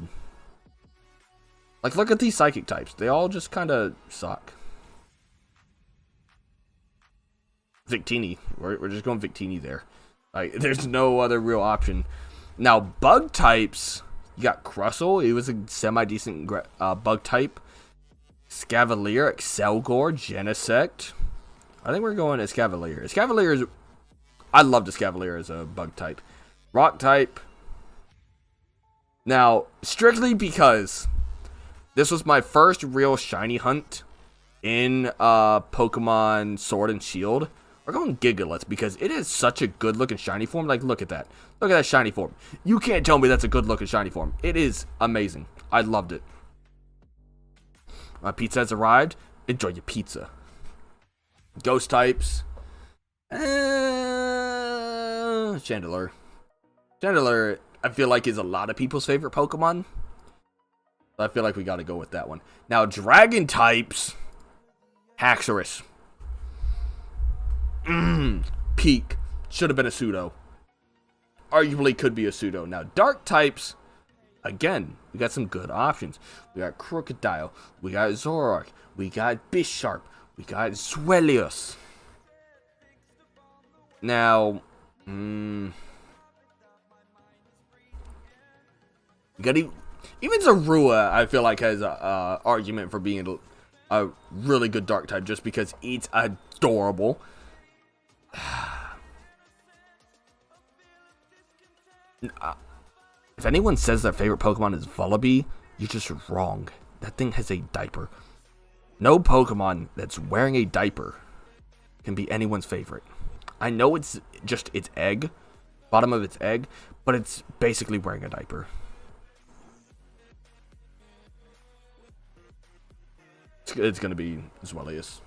Like, look at these Psychic types. They all just kind of suck. Victini. We're just going Victini there. Like, there's no other real option. Now, bug types. You got Crustle. He was a semi-decent bug type. Scavalier, Excelgor, Genesect. I think we're going Escavalier. Escavalier is... I love Escavalier as a bug type. Rock type. Now, strictly because this was my first real shiny hunt in Pokemon Sword and Shield, we're going Gigalith because it is such a good looking shiny form. Like, look at that. Look at that shiny form. You can't tell me that's a good looking shiny form. It is amazing. I loved it. My pizza has arrived. Enjoy your pizza. Ghost types. Chandelure. Chandelure, I feel like, is a lot of people's favorite Pokemon. I feel like we got to go with that one. Now, dragon types. Haxorus. Peak. Should have been a pseudo. Arguably could be a pseudo. Now, dark types. Again, we got some good options. We got Crocodile. We got Zoroark. We got Bisharp. We got Swellius. Now, you got even Zorua, I feel like, has a argument for being a really good dark type just because it's adorable. If anyone says their favorite Pokemon is Vullaby, you're just wrong. That thing has a diaper. No Pokemon that's wearing a diaper can be anyone's favorite. I know it's just its egg, bottom of its egg, but it's basically wearing a diaper. It's going to be Swellius.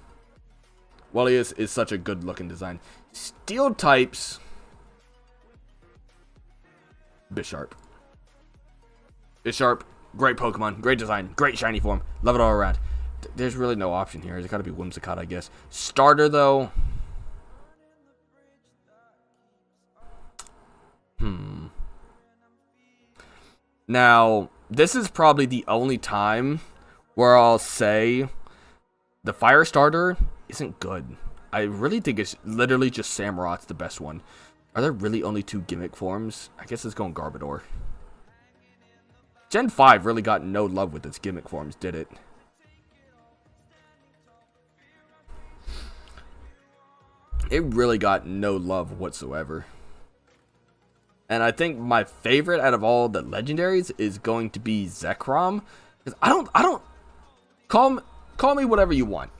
Swellius is such a good looking design. Steel types. Bisharp. Bisharp, great Pokemon, great design, great shiny form. Love it all around. There's really no option here. It's got to be Whimsicott, I guess. Starter, though. Now, this is probably the only time where I'll say the fire starter isn't good. I really think it's literally just Samurot's the best one. Are there really only 2 gimmick forms? I guess it's going Garbodor. Gen 5 really got no love with its gimmick forms, did it? It really got no love whatsoever. And I think my favorite out of all the legendaries is going to be Zekrom. Because I don't call me whatever you want.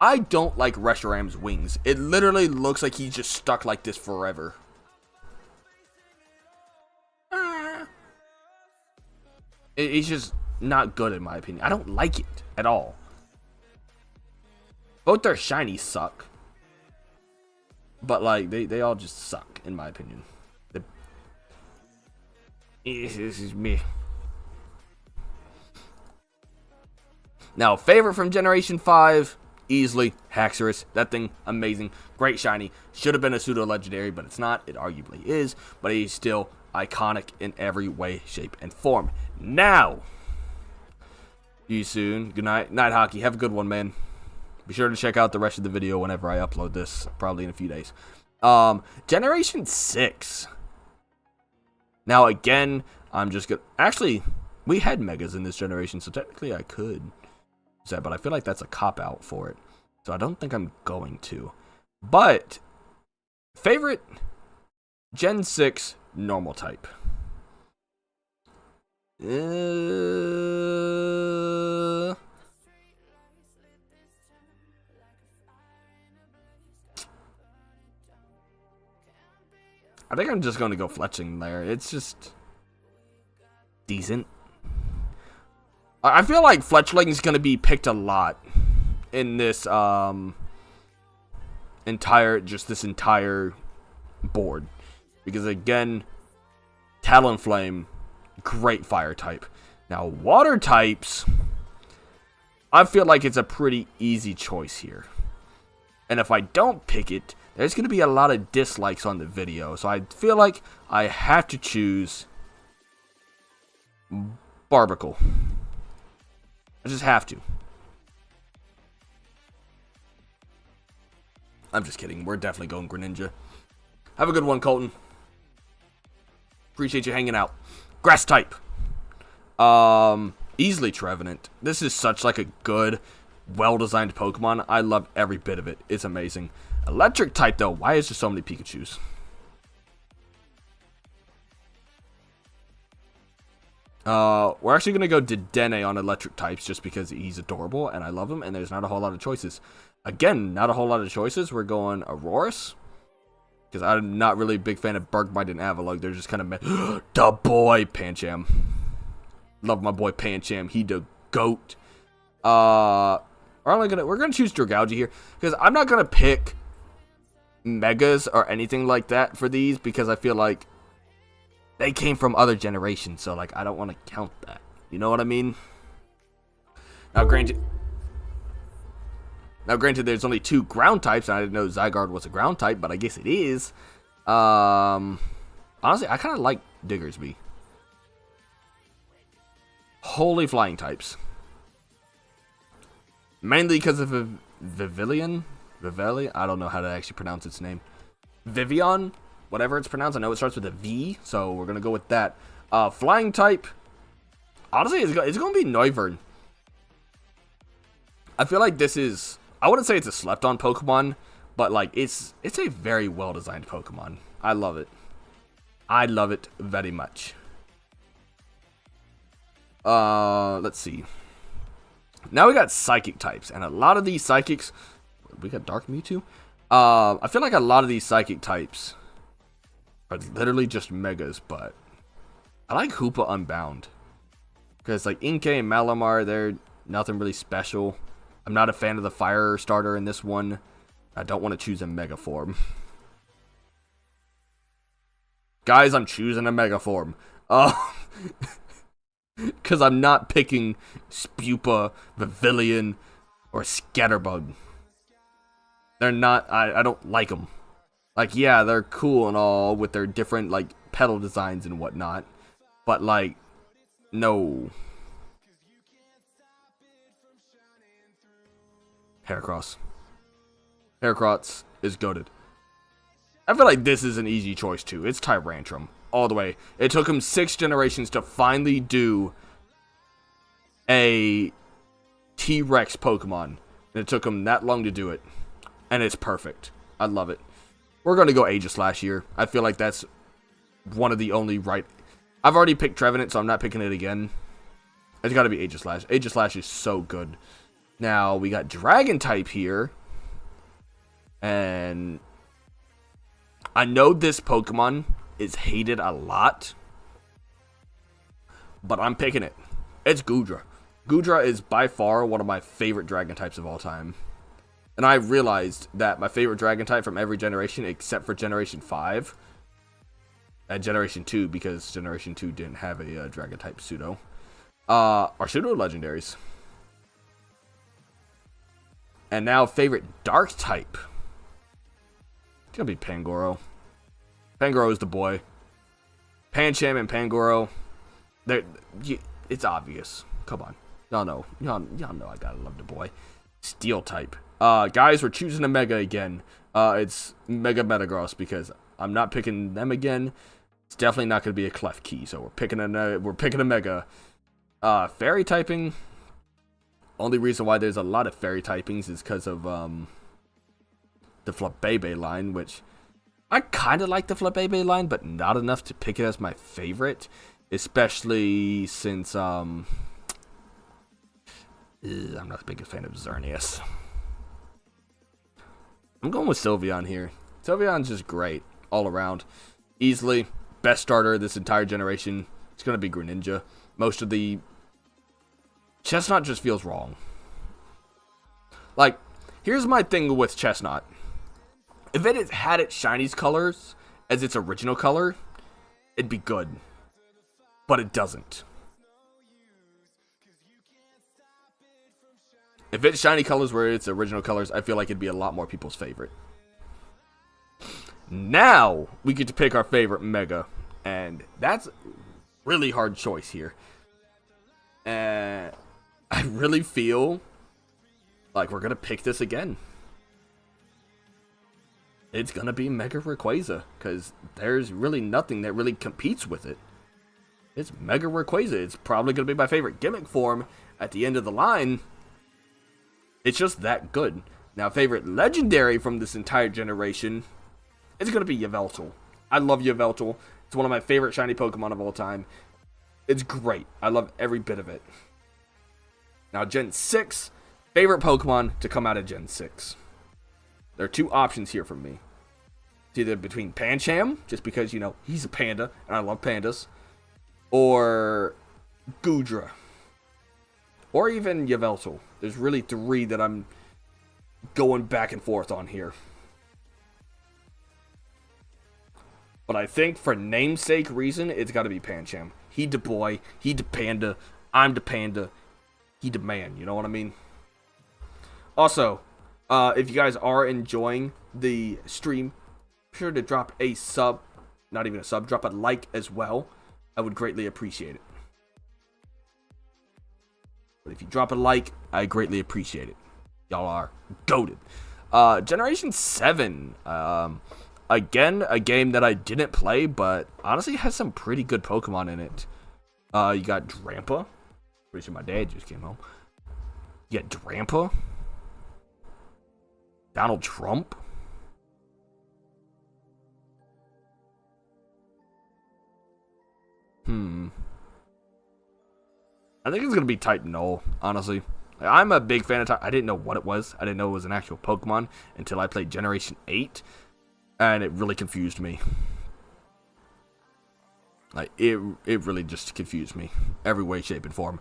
I don't like Reshiram's wings. It literally looks like he's just stuck like this forever. It's just not good in my opinion. I don't like it at all. Both their shinies suck. But like they all just suck in my opinion. This is me. Now, favorite from Generation 5, easily Haxorus. That thing, amazing, great shiny. Should have been a pseudo legendary, but it's not. It arguably is, but he's still iconic in every way, shape, and form. Now, see you soon. Good night, Night Hockey. Have a good one, man. Be sure to check out the rest of the video whenever I upload this, probably in a few days. Generation 6. Now, again, I'm just gonna... Actually, we had Megas in this generation, so technically I could use that, but I feel like that's a cop-out for it. So I don't think I'm going to. But, favorite Gen 6 normal type. I think I'm just going to go Fletchling there. It's just decent. I feel like Fletchling is going to be picked a lot in this entire board. Because again, Talonflame, great fire type. Now, water types, I feel like it's a pretty easy choice here. And if I don't pick it, there's going to be a lot of dislikes on the video. So I feel like I have to choose Barbicle. I just have to. I'm just kidding. We're definitely going Greninja. Have a good one, Colton. Appreciate you hanging out. Grass type. Easily Trevenant. This is such like a good, well-designed Pokemon. I love every bit of it. It's amazing. Electric type, though. Why is there so many Pikachus? We're actually going to go Dedenne on electric types just because he's adorable and I love him and there's not a whole lot of choices. Again, not a whole lot of choices. We're going Aurorus. Because I'm not really a big fan of Bergmite and Avalugg. They're just kind of the boy Pancham. Love my boy Pancham. He the GOAT. We're gonna choose Dragalge here. Because I'm not gonna pick Megas or anything like that for these because I feel like they came from other generations, so like I don't want to count that. You know what I mean? Now granted, there's only 2 ground types, and I didn't know Zygarde was a ground type, but I guess it is. Honestly, I kind of like Diggersby. Wholly flying types. Mainly because of Vivillon? Viveli? I don't know how to actually pronounce its name. Vivian? Whatever it's pronounced. I know it starts with a V, so we're going to go with that. Flying type. Honestly, it's going to be Noivern. I feel like this is... I wouldn't say it's a slept-on Pokemon, but like it's a very well-designed Pokemon. I love it. I love it very much. Let's see. Now we got Psychic types, and a lot of these Psychics... We got Dark Mewtwo? I feel like a lot of these Psychic types are literally just Megas, but I like Hoopa Unbound. Because like Inkay and Malamar, they're nothing really special. I'm not a fan of the fire starter in this one. I don't want to choose a Mega form. Guys, I'm choosing a Mega form. Because I'm not picking Spupa, Vivillon, or Scatterbug. They're not, I don't like them. Like, yeah, they're cool and all with their different, like, pedal designs and whatnot. But, like, no. Heracross. Heracross is goated. I feel like this is an easy choice too. It's Tyrantrum all the way. It took him 6 generations to finally do a T-Rex Pokemon. And it took him that long to do it. And it's perfect. I love it. We're going to go Aegislash here. I feel like that's one of the only right... I've already picked Trevenant, so I'm not picking it again. It's got to be Aegislash. Aegislash is so good. Now, we got Dragon-type here. And I know this Pokemon is hated a lot, but I'm picking it. It's Goodra. Goodra is by far one of my favorite dragon types of all time. And I realized that my favorite dragon type from every generation, except for Generation 5, and Generation 2, because Generation 2 didn't have a dragon type pseudo, are pseudo legendaries. And now favorite dark type. It's gonna be Pangoro. Pangoro is the boy. Pancham and Pangoro, it's obvious. Come on, y'all know I gotta love the boy. Steel type. Guys, we're choosing a Mega again. It's Mega Metagross because I'm not picking them again. It's definitely not gonna be a Klefki, so we're picking a Mega. Fairy typing. Only reason why there's a lot of fairy typings is because of the Flabebe line, which I kind of like the Flabebe line, but not enough to pick it as my favorite, especially since I'm not the biggest fan of Xerneas. I'm going with Sylveon here. Sylveon's just great all around. Easily best starter this entire generation. It's going to be Greninja. Most of the Chestnut just feels wrong. Like, here's my thing with Chestnut. If it had its shinies colors as its original color, it'd be good. But it doesn't. If its shiny colors were its original colors, I feel like it'd be a lot more people's favorite. Now, we get to pick our favorite Mega. And that's a really hard choice here. And I really feel like we're going to pick this again. It's going to be Mega Rayquaza, because there's really nothing that really competes with it. It's Mega Rayquaza. It's probably going to be my favorite gimmick form at the end of the line. It's just that good. Now, favorite legendary from this entire generation is going to be Yveltal. I love Yveltal. It's one of my favorite shiny Pokemon of all time. It's great. I love every bit of it. Now, Gen 6, favorite Pokemon to come out of Gen 6. There are two options here for me. It's either between Pancham, just because, you know, he's a panda, and I love pandas, or Goodra, or even Yveltal. There's really 3 that I'm going back and forth on here. But I think for namesake reason, it's got to be Pancham. He the boy, he the panda, I'm the panda, he the man, you know what I mean? Also, if you guys are enjoying the stream, be sure to drop a sub, not even a sub, drop a like as well. I would greatly appreciate it. But if you drop a like, I greatly appreciate it. Y'all are goated. Generation 7, again, a game that I didn't play, but honestly has some pretty good Pokemon in it. You got Drampa. Pretty sure my dad just came home. You got Drampa. Donald Trump. I think it's going to be type Null, honestly. I'm a big fan of type. I didn't know what it was. I didn't know it was an actual Pokemon until I played Generation 8. And it really confused me. Like, it really just confused me. Every way, shape, and form.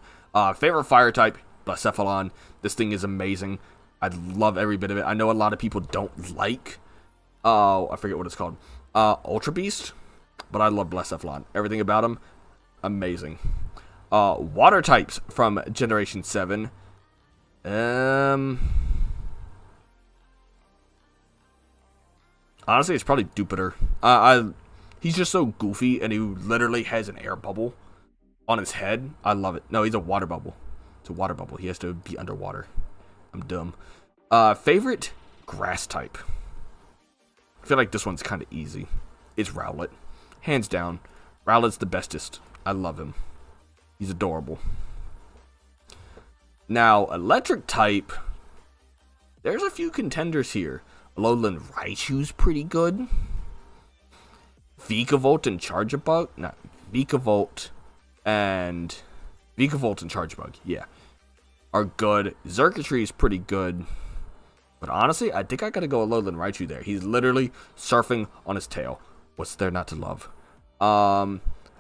Favorite fire type, Blacephalon. This thing is amazing. I love every bit of it. I know a lot of people don't like, I forget what it's called, Ultra Beast, but I love Blacephalon. Everything about him, amazing. Water types from Generation 7. Honestly, it's probably Jupiter. He's just so goofy, and he literally has an air bubble on his head. I love it. No, he's a water bubble. It's a water bubble. He has to be underwater. I'm dumb. Favorite grass type. I feel like this one's kind of easy. It's Rowlet. Hands down. Rowlet's the bestest. I love him. He's adorable. Now, electric type. There's a few contenders here. Alolan Raichu's pretty good. Vikavolt and Charjabug. Not Vikavolt and Charjabug. Yeah. Are good. Xurkitree is pretty good. But honestly, I think I gotta go Alolan Raichu there. He's literally surfing on his tail. What's there not to love?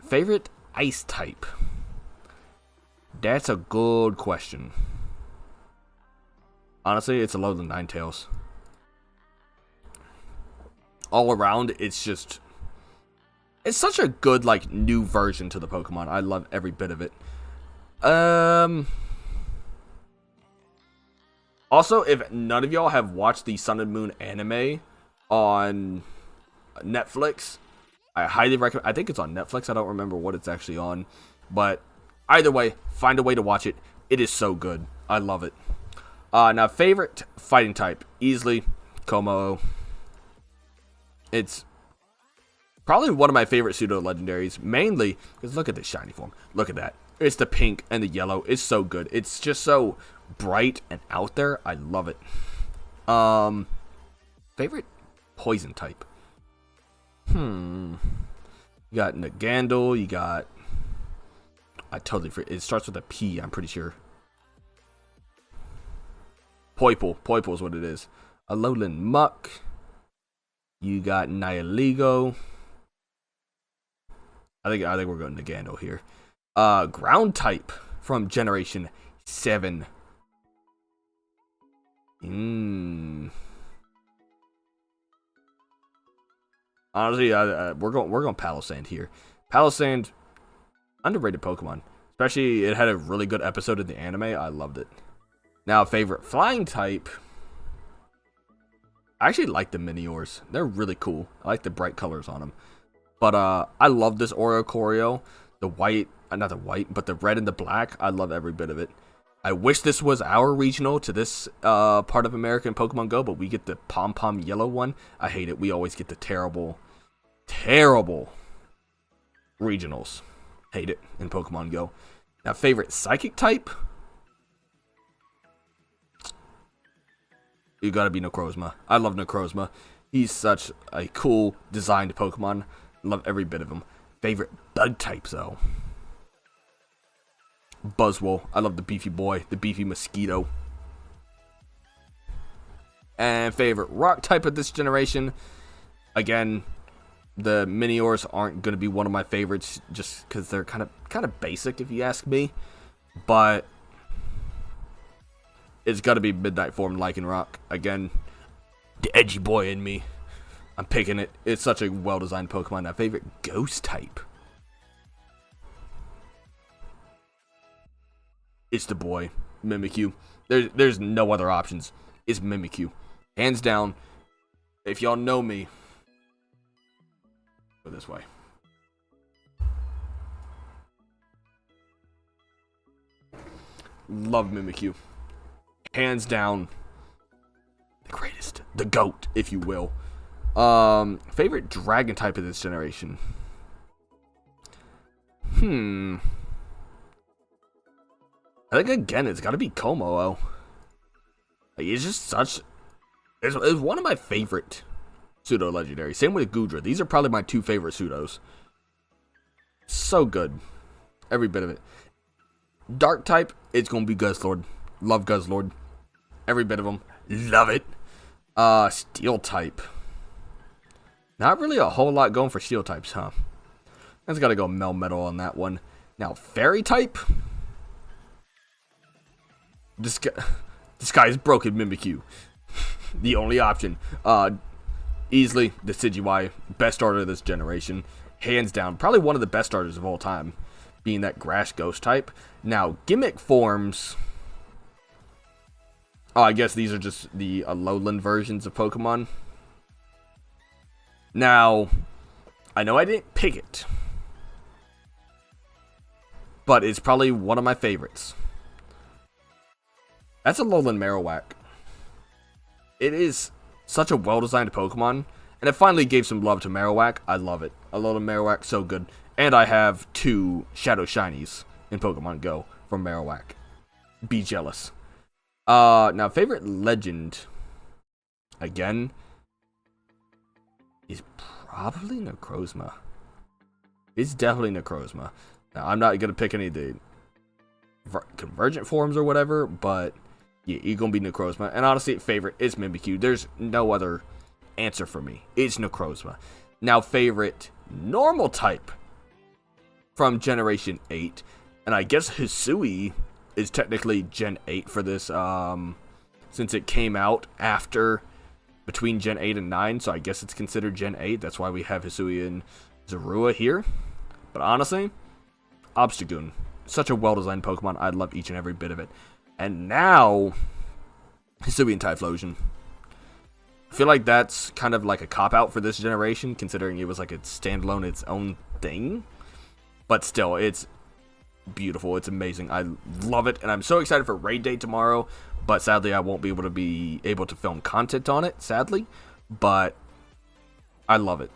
Favorite ice type? That's a good question. Honestly, it's Alolan Ninetales. All around, it's just... It's such a good, like, new version to the Pokemon. I love every bit of it. Also, if none of y'all have watched the Sun and Moon anime on Netflix, I highly recommend. I think it's on Netflix. I don't remember what it's actually on. But either way, find a way to watch it. It is so good. I love it. Now, favorite fighting type. Easily, Como. It's probably one of my favorite pseudo-legendaries. Mainly, because look at this shiny form. Look at that. It's the pink and the yellow. It's so good. It's just so bright and out there. I love it. Favorite poison type. You got Nagandel. You got... I totally forget. It starts with a P, I'm pretty sure. Poipole. Poipole is what it is. Alolan Muck. You got Nihilego. I think we're going Nagandel here. Ground type from Generation 7. Honestly, we're going Palossand here. Palossand, underrated Pokemon. Especially, it had a really good episode in the anime. I loved it. Now, favorite flying type. I actually like the Miniors. They're really cool. I like the bright colors on them. But I love this Oricorio. The white, not the white, but the red and the black. I love every bit of it. I wish this was our regional to this part of American Pokemon Go, but we get the pom-pom yellow one. I hate it. We always get the terrible regionals. Hate it in Pokemon Go. Now, favorite psychic type? You gotta be Necrozma. I love Necrozma. He's such a cool designed Pokemon. Love every bit of him. Favorite bug type, though? Buzzwole. I love the beefy boy, the beefy mosquito. And favorite rock type of this generation? Again, the Miniors aren't going to be one of my favorites just because they're kind of basic, if you ask me. But it's got to be Midnight Form Lycanroc. Again, the edgy boy in me. I'm picking it. It's such a well-designed Pokemon. Now, favorite ghost type? It's the boy, Mimikyu. There's no other options. It's Mimikyu. Hands down. If y'all know me, go this way. Love Mimikyu. Hands down. The greatest. The GOAT, if you will. Favorite dragon type of this generation? I think, again, it's got to be Como. Like, it's just such... It's one of my favorite pseudo-legendaries. Same with Goodra. These are probably my two favorite pseudos. So good. Every bit of it. Dark type, it's going to be Guzzlord. Love Guzzlord. Every bit of them. Love it. Steel type. Not really a whole lot going for steel types, huh? That's got to go Melmetal on that one. Now, fairy type... This guy's broken Mimikyu. The only option. Easily the Decidueye. Best starter of this generation. Hands down. Probably one of the best starters of all time. Being that grass ghost type. Now, gimmick forms. Oh, I guess these are just the Alolan versions of Pokemon. Now, I know I didn't pick it. But it's probably one of my favorites. That's Alolan Marowak. It is such a well-designed Pokemon, and it finally gave some love to Marowak. I love it. I love Marowak, so good. And I have 2 Shadow Shinies in Pokemon Go from Marowak. Be jealous. Now, favorite legend, again, is probably Necrozma. It's definitely Necrozma. Now, I'm not going to pick any of the convergent forms or whatever, but yeah, you're going to be Necrozma. And honestly, favorite is Mimikyu. There's no other answer for me. It's Necrozma. Now, favorite normal type from Generation 8, and I guess Hisui is technically Gen 8 for this, since it came out after, between Gen 8 and 9, so I guess it's considered Gen 8. That's why we have Hisui and Zorua here. But honestly, Obstagoon, such a well-designed Pokemon. I love each and every bit of it. And now, Hisui and Typhlosion. I feel like that's kind of like a cop-out for this generation, considering it was like a standalone, its own thing. But still, it's beautiful. It's amazing. I love it, and I'm so excited for Raid Day tomorrow. But sadly, I won't be able to film content on it, sadly. But I love it.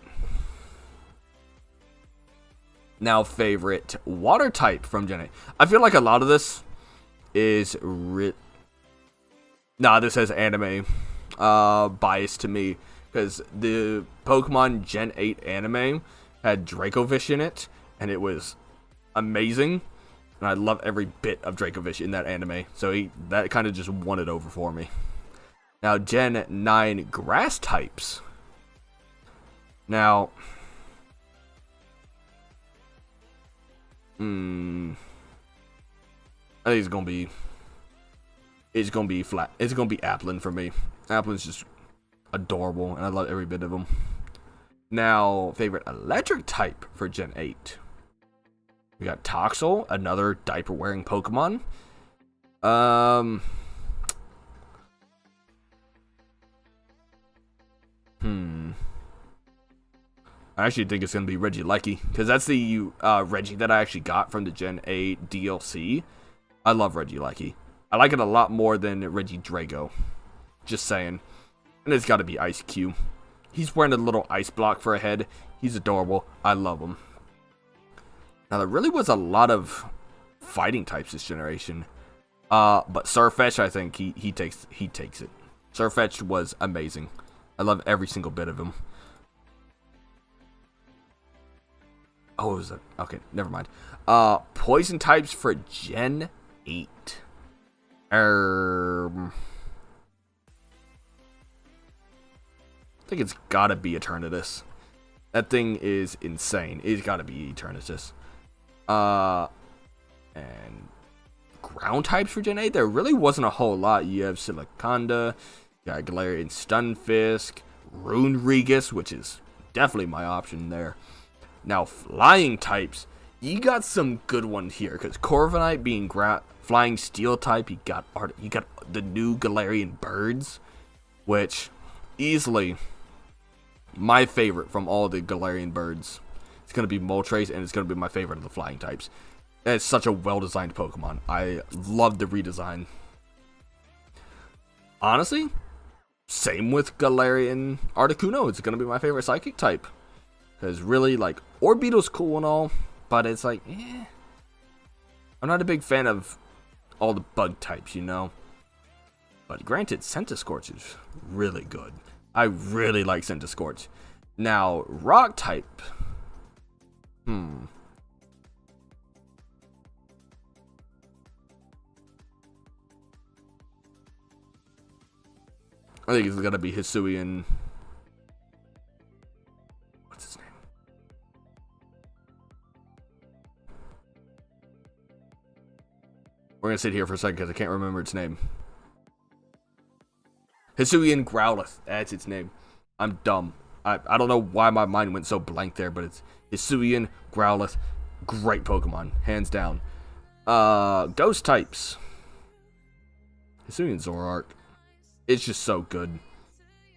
Now, favorite water type from Gen 8. I feel like a lot of this is this says anime bias to me, because the Pokemon Gen 8 anime had Dracovish in it, and it was amazing. And I love every bit of Dracovish in that anime, so that kind of just won it over for me. Now, Gen 9 grass types. Now, I think it's gonna be flat. It's gonna be Applin for me. Applin's just adorable, and I love every bit of him. Now, favorite electric type for Gen 8. We got Toxel, another diaper-wearing Pokemon. I actually think it's going to be Regieleki, because that's the Reggie that I actually got from the Gen 8 DLC. I love Regieleki. I like it a lot more than Regidrago. Just saying. And it's got to be Ice-Q. He's wearing a little ice block for a head. He's adorable. I love him. Now, there really was a lot of fighting types this generation. But Sirfetch'd, I think he takes it. Sirfetch'd was amazing. I love every single bit of him. Oh, what was that? Okay, never mind. Poison types for Gen 8. I think it's gotta be Eternatus. That thing is insane. It's gotta be Eternatus. And ground types for Gen 8, there really wasn't a whole lot. You have Siliconda, you got Galarian Stunfisk, Runerigus, which is definitely my option there. Now, flying types, you got some good ones here, because Corviknight being flying steel type, you got the new Galarian Birds, which easily my favorite from all the Galarian Birds. It's going to be Moltres, and it's going to be my favorite of the flying types. It's such a well-designed Pokemon. I love the redesign. Honestly, same with Galarian Articuno. It's going to be my favorite psychic type. Because really, like, Orbeetle's cool and all, but it's like, I'm not a big fan of all the bug types, you know? But granted, Centiskorch is really good. I really like Centiskorch. Now, rock type. I think it's gonna be Hisuian. What's his name? We're gonna sit here for a second because I can't remember its name. Hisuian Growlithe. That's its name. I'm dumb. I don't know why my mind went so blank there, but it's Hisuian Growlithe. Great Pokemon, hands down. Ghost types. Hisuian Zoroark. It's just so good.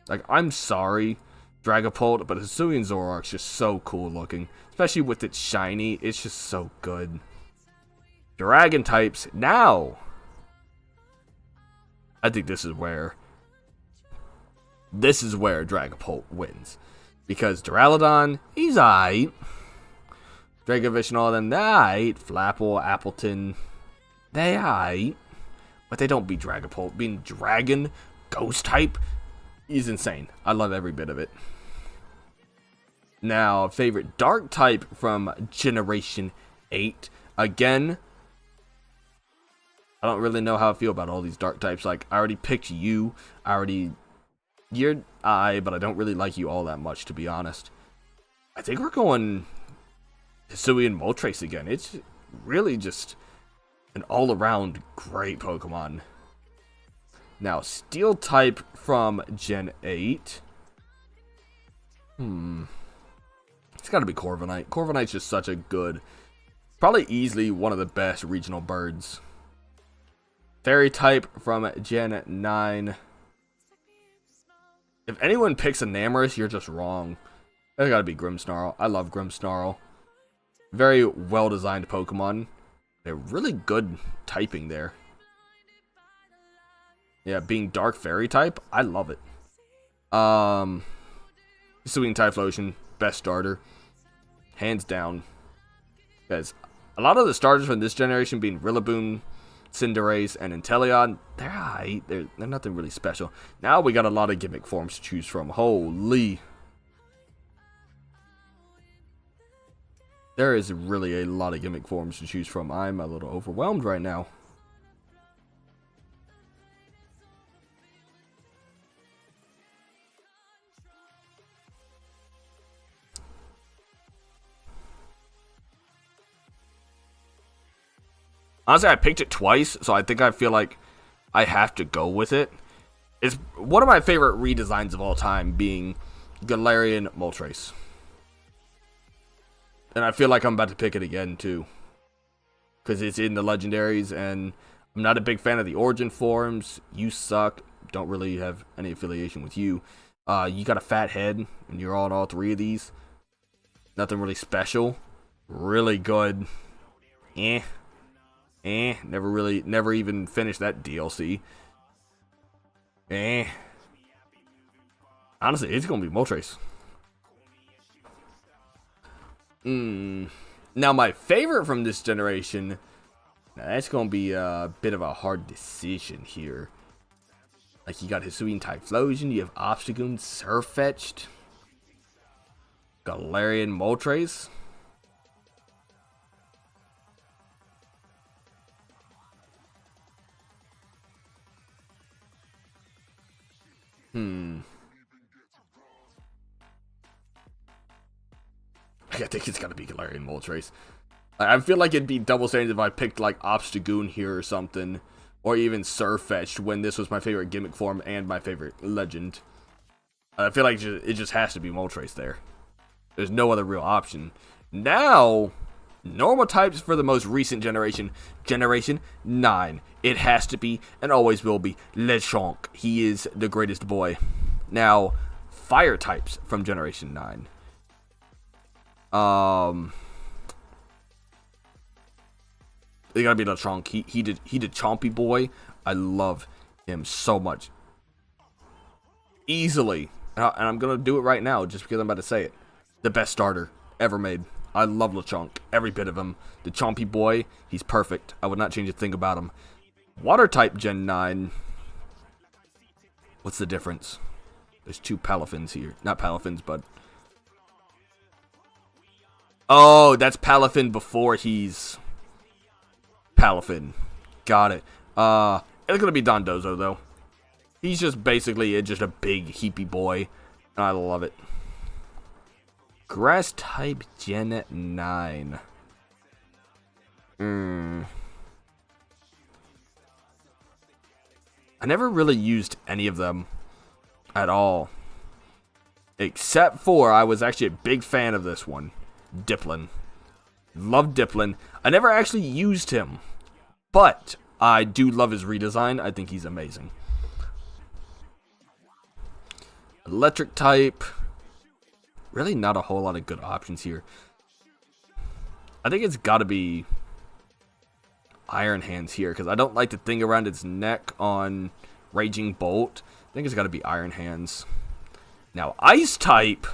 Like, I'm sorry, Dragapult, but Hisuian Zoroark's just so cool looking. Especially with its shiny, it's just so good. Dragon types. Now, I think this is where this is where Dragapult wins. Because Duraludon, he's aight. Dragovish and all them, they aight. Flapple, Appleton, they aight. But they don't beat Dragapult. Being Dragon, Ghost type, is insane. I love every bit of it. Now, favorite Dark type from Generation 8. Again, I don't really know how I feel about all these Dark types. Like, I already picked you. You're but I don't really like you all that much, to be honest. I think we're going Hisuian Moltres again. It's really just an all-around great Pokemon. Now, Steel type from Gen 8. It's got to be Corviknight. Corviknight's just such a good, probably easily one of the best regional birds. Fairy type from Gen 9. If anyone picks Enamorous, you're just wrong. It's got to be Grimmsnarl. I love Grimmsnarl. Very well-designed Pokemon. They're really good typing there. Yeah, being Dark Fairy type, I love it. Hisuian Typhlosion, best starter. Hands down. Guys, a lot of the starters from this generation being Rillaboom, Cinderace, and Inteleon, they're aight. They're nothing really special. Now we got a lot of gimmick forms to choose from. Holy. There is really a lot of gimmick forms to choose from. I'm a little overwhelmed right now. Honestly, I picked it twice, so I think I feel like I have to go with it. It's one of my favorite redesigns of all time, being Galarian Moltres. And I feel like I'm about to pick it again, too. Because it's in the legendaries, and I'm not a big fan of the origin forms. You suck. Don't really have any affiliation with you. You got a fat head, and you're on all three of these. Nothing really special. Really good. Never even finished that DLC. Honestly, it's gonna be Moltres. Now, my favorite from this generation, now that's gonna be a bit of a hard decision here. Like, you got Hisuian Typhlosion, you have Obstagoon, Sirfetch'd, Galarian Moltres. I think it's gotta be Galarian Moltres. I feel like it'd be double standards if I picked like Obstagoon here or something, or even Sirfetch'd when this was my favorite gimmick form and my favorite legend. I feel like it just has to be Moltres there. There's no other real option. Now, normal types for the most recent generation, Generation 9. It has to be, and always will be, Lechonk. He is the greatest boy. Now, fire types from Generation 9. They gotta be Lechonk. He did Chompy Boy. I love him so much. Easily. And I'm gonna do it right now just because I'm about to say it. The best starter ever made. I love Lechonk. Every bit of him. The Chompy Boy, he's perfect. I would not change a thing about him. Water type Gen 9. What's the difference? There's two Palafins here. Not Palafins, but... Oh, that's Palafin before he's... Palafin. Got it. It's gonna be Dondozo, though. He's just basically just a big, heapy boy. And I love it. Grass type Gen 9. I never really used any of them at all. Except for, I was actually a big fan of this one. Dipplin. Love Dipplin. I never actually used him. But I do love his redesign. I think he's amazing. Electric type. Really not a whole lot of good options here. I think it's got to be Iron Hands here, because I don't like the thing around its neck on Raging Bolt. think it's got to be Iron Hands. Now, Ice type.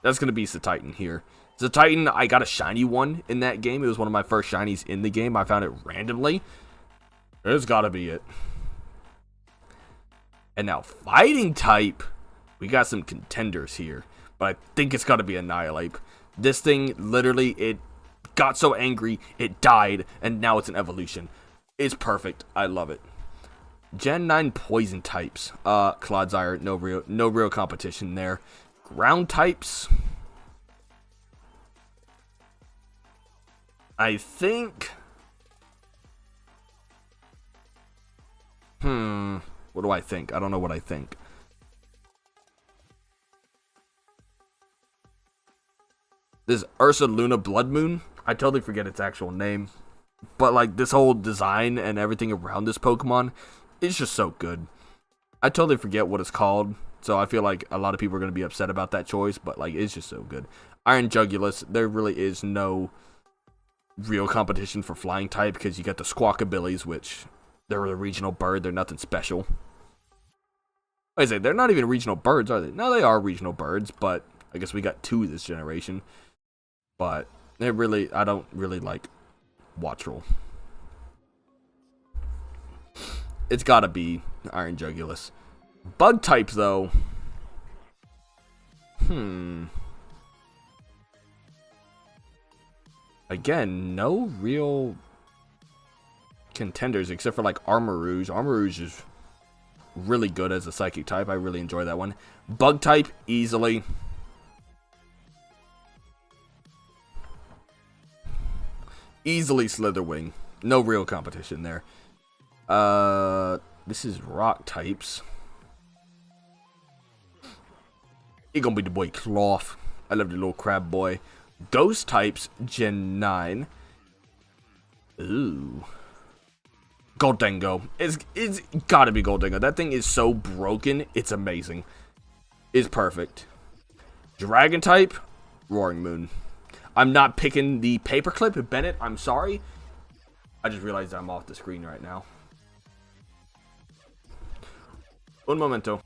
That's going to be Cetitan here. Cetitan, I got a shiny one in that game. It was one of my first shinies in the game. I found it randomly. It's got to be it. And now, Fighting type. We got some contenders here. But I think it's got to be Annihilate. This thing, literally, it got so angry, it died, and now it's an evolution. It's perfect. I love it. Gen 9 Poison types. Clodsire, no real competition there. Ground types. I think... What do I think? I don't know what I think. This Ursaluna Blood Moon. I totally forget its actual name. But like this whole design and everything around this Pokemon is just so good. I totally forget what it's called. So I feel like a lot of people are going to be upset about that choice. But like it's just so good. Iron Jugulus. There really is no real competition for flying type. Because you got the Squawkabillies, which they're a regional bird. They're nothing special. I say they're not even regional birds, are they? No, they are regional birds. But I guess we got 2 this generation. But they really, I don't really like Wattrel. It's gotta be Iron Jugulus. Bug type though. Again, no real contenders except for like Armarouge. Armarouge is really good as a psychic type. I really enjoy that one. Bug type, easily. Easily Slitherwing. No real competition there. This is rock types. It gonna be the boy Cloth. I love the little crab boy. Ghost types, Gen 9. Ooh. Goldengo. It's gotta be Goldengo. That thing is so broken. It's amazing. It's perfect. Dragon type, Roaring Moon. I'm not picking the Paperclip. Bennett, I'm sorry. I just realized I'm off the screen right now. Un momento.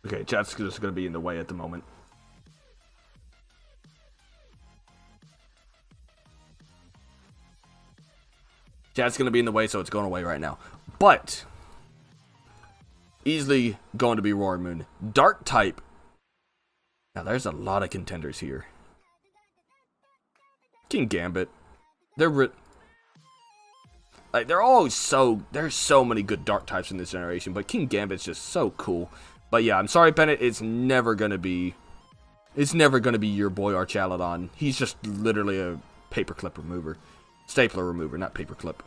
Okay, chat's just going to be in the way at the moment. Chat's going to be in the way, so it's going away right now. But, easily going to be Roaring Moon. Dark type. Now, there's a lot of contenders here. Kingambit. They're all so... There's so many good dark types in this generation, but Kingambit's just so cool. But yeah, I'm sorry, Bennett. It's never going to be... It's never going to be your boy Archaludon. He's just literally a paperclip remover. Stapler remover, not paperclip.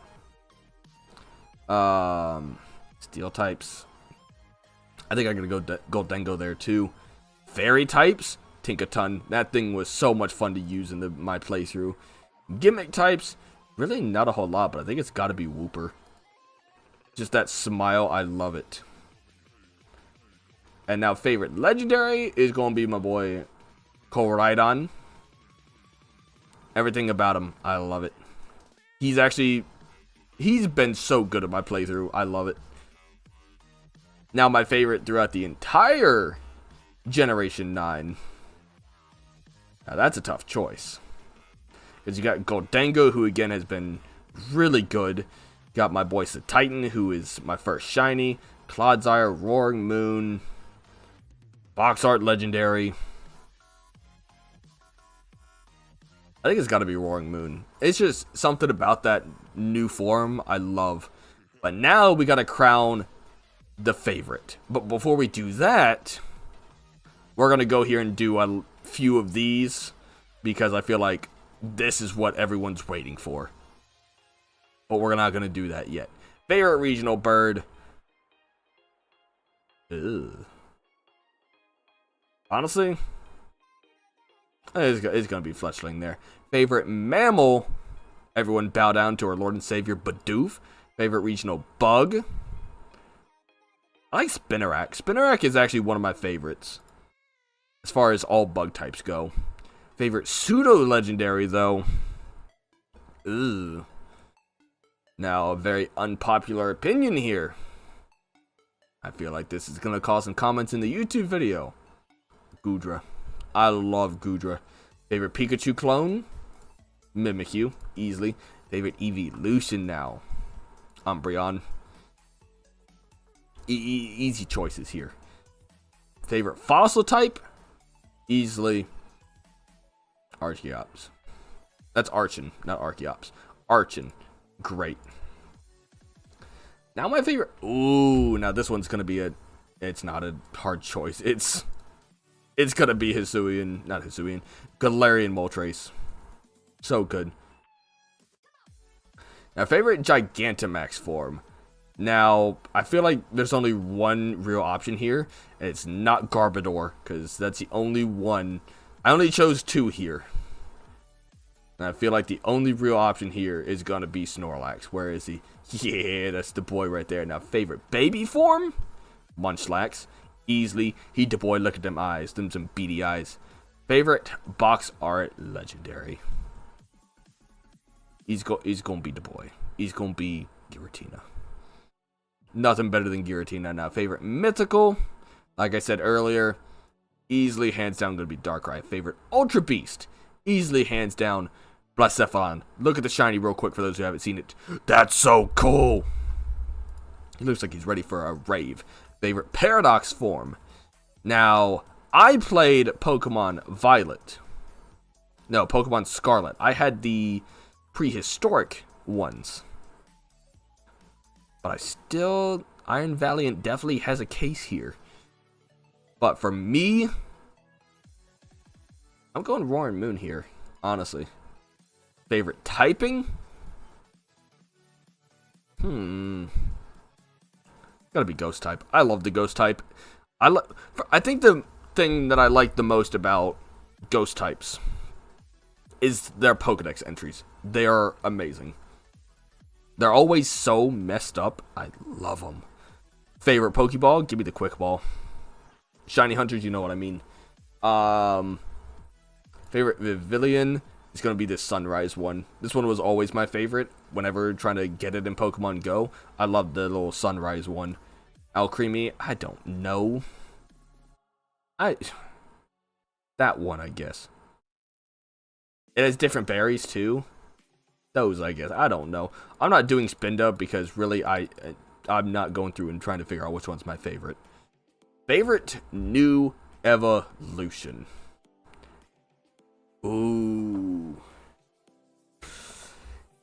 Steel types. I think I'm going to go Goldengo there too. Fairy types. Tinkaton. That thing was so much fun to use in my playthrough. Gimmick types. Really not a whole lot, but I think it's got to be Wooper. Just that smile. I love it. And now favorite legendary is going to be my boy Koraidon. Everything about him. I love it. He's been so good at my playthrough. I love it. Now my favorite throughout the entire Generation 9. Now that's a tough choice. Because you got Goldengo, who again has been really good. Got my boy Cetitan, who is my first shiny. Clodsire, Roaring Moon. Box Art Legendary. I think it's got to be Roaring Moon. It's just something about that new form I love. But now we got to crown the favorite. But before we do that, we're going to go here and do a few of these. Because I feel like this is what everyone's waiting for. But we're not going to do that yet. Favorite regional bird. Ugh. Honestly, it's going to be Fletchling there. Favorite mammal, everyone bow down to our Lord and Savior Bidoof. Favorite regional bug, I like Spinarak. Spinarak is actually one of my favorites, as far as all bug types go. Favorite pseudo-legendary, though. Ugh. Now, a very unpopular opinion here. I feel like this is going to cause some comments in the YouTube video. Goodra. I love Goodra. Favorite Pikachu clone? Mimikyu. Easily. Favorite evolution now? Umbreon. Easy choices here. Favorite fossil type? Easily Archeops. That's Archon, not Archeops. Archon. Great. Now my favorite... Ooh, now this one's going to be a... It's not a hard choice. It's going to be Hisuian. Not Hisuian. Galarian Moltres. So good. Now, favorite Gigantamax form. Now, I feel like there's only one real option here, and it's not Garbodor, because that's the only one. I only chose two here. And I feel like the only real option here is going to be Snorlax. Where is he? Yeah, that's the boy right there. Now, favorite baby form? Munchlax. Easily. He the boy, look at them eyes. Them some beady eyes. Favorite box art legendary. He's going to be the boy. He's going to be Giratina. Nothing better than Giratina. Now, favorite mythical, like I said earlier, easily hands down going to be Darkrai. Favorite Ultra Beast, easily hands down Blacephalon. Look at the shiny real quick for those who haven't seen it. That's so cool. He looks like he's ready for a rave. Favorite Paradox form. Now, I played Pokemon Violet. No, Pokemon Scarlet. I had the prehistoric ones. But I still... Iron Valiant definitely has a case here. But for me... I'm going Roaring Moon here, honestly. Favorite typing? Gotta be Ghost type. I love the Ghost type. I think the thing that I like the most about Ghost types is their Pokedex entries. They are amazing. They're always so messed up. I love them. Favorite Pokeball? Give me the Quick Ball. Shiny Hunters, you know what I mean. Favorite Vivillon is going to be this Sunrise one. This one was always my favorite. Whenever trying to get it in Pokemon Go, I love the little Sunrise one. Alcremie, I don't know. That one, I guess. It has different berries, too. Those, I guess. I don't know. I'm not doing Spinda because really I'm not going through and trying to figure out which one's my favorite. Favorite new evolution. Ooh.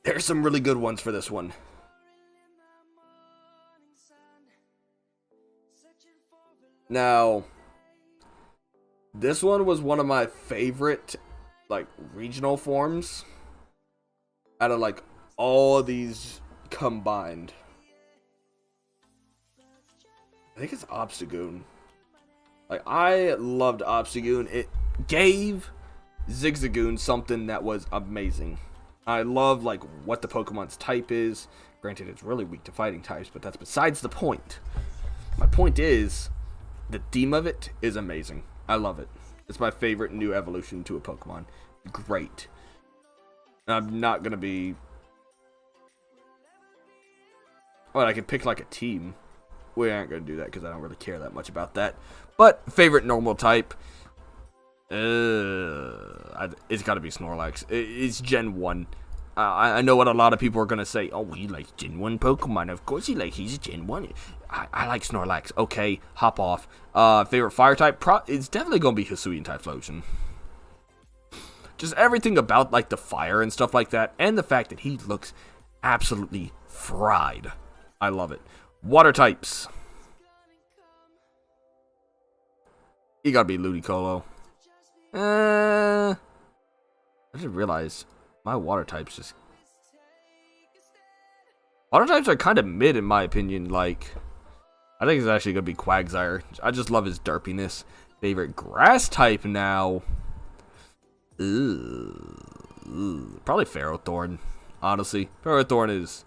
There's some really good ones for this one. Now, this one was one of my favorite, like, regional forms. Out of like all of these combined, I think it's Obstagoon. Like, I loved Obstagoon. It gave Zigzagoon something that was amazing. I love like what the Pokemon's type is. Granted, it's really weak to fighting types, but that's besides the point. My point is, the theme of it is amazing. I love it. It's my favorite new evolution to a Pokemon. Great. I'm not gonna be... Well, I could pick like a team. We aren't gonna do that because I don't really care that much about that. But favorite normal type, it's gotta be Snorlax. It's Gen 1. I know what a lot of people are gonna say. Oh, he likes Gen 1 Pokemon. Of course he's a Gen 1. I like Snorlax. Okay, hop off. Favorite fire type, it's definitely gonna be Hisuian Typhlosion. Just everything about like the fire and stuff like that, and the fact that he looks absolutely fried. I love it. Water types. You gotta be Ludicolo. I didn't realize my water types just... Water types are kind of mid in my opinion. Like, I think it's actually gonna be Quagsire. I just love his derpiness. Favorite grass type now. Probably Ferrothorn, honestly. Ferrothorn is...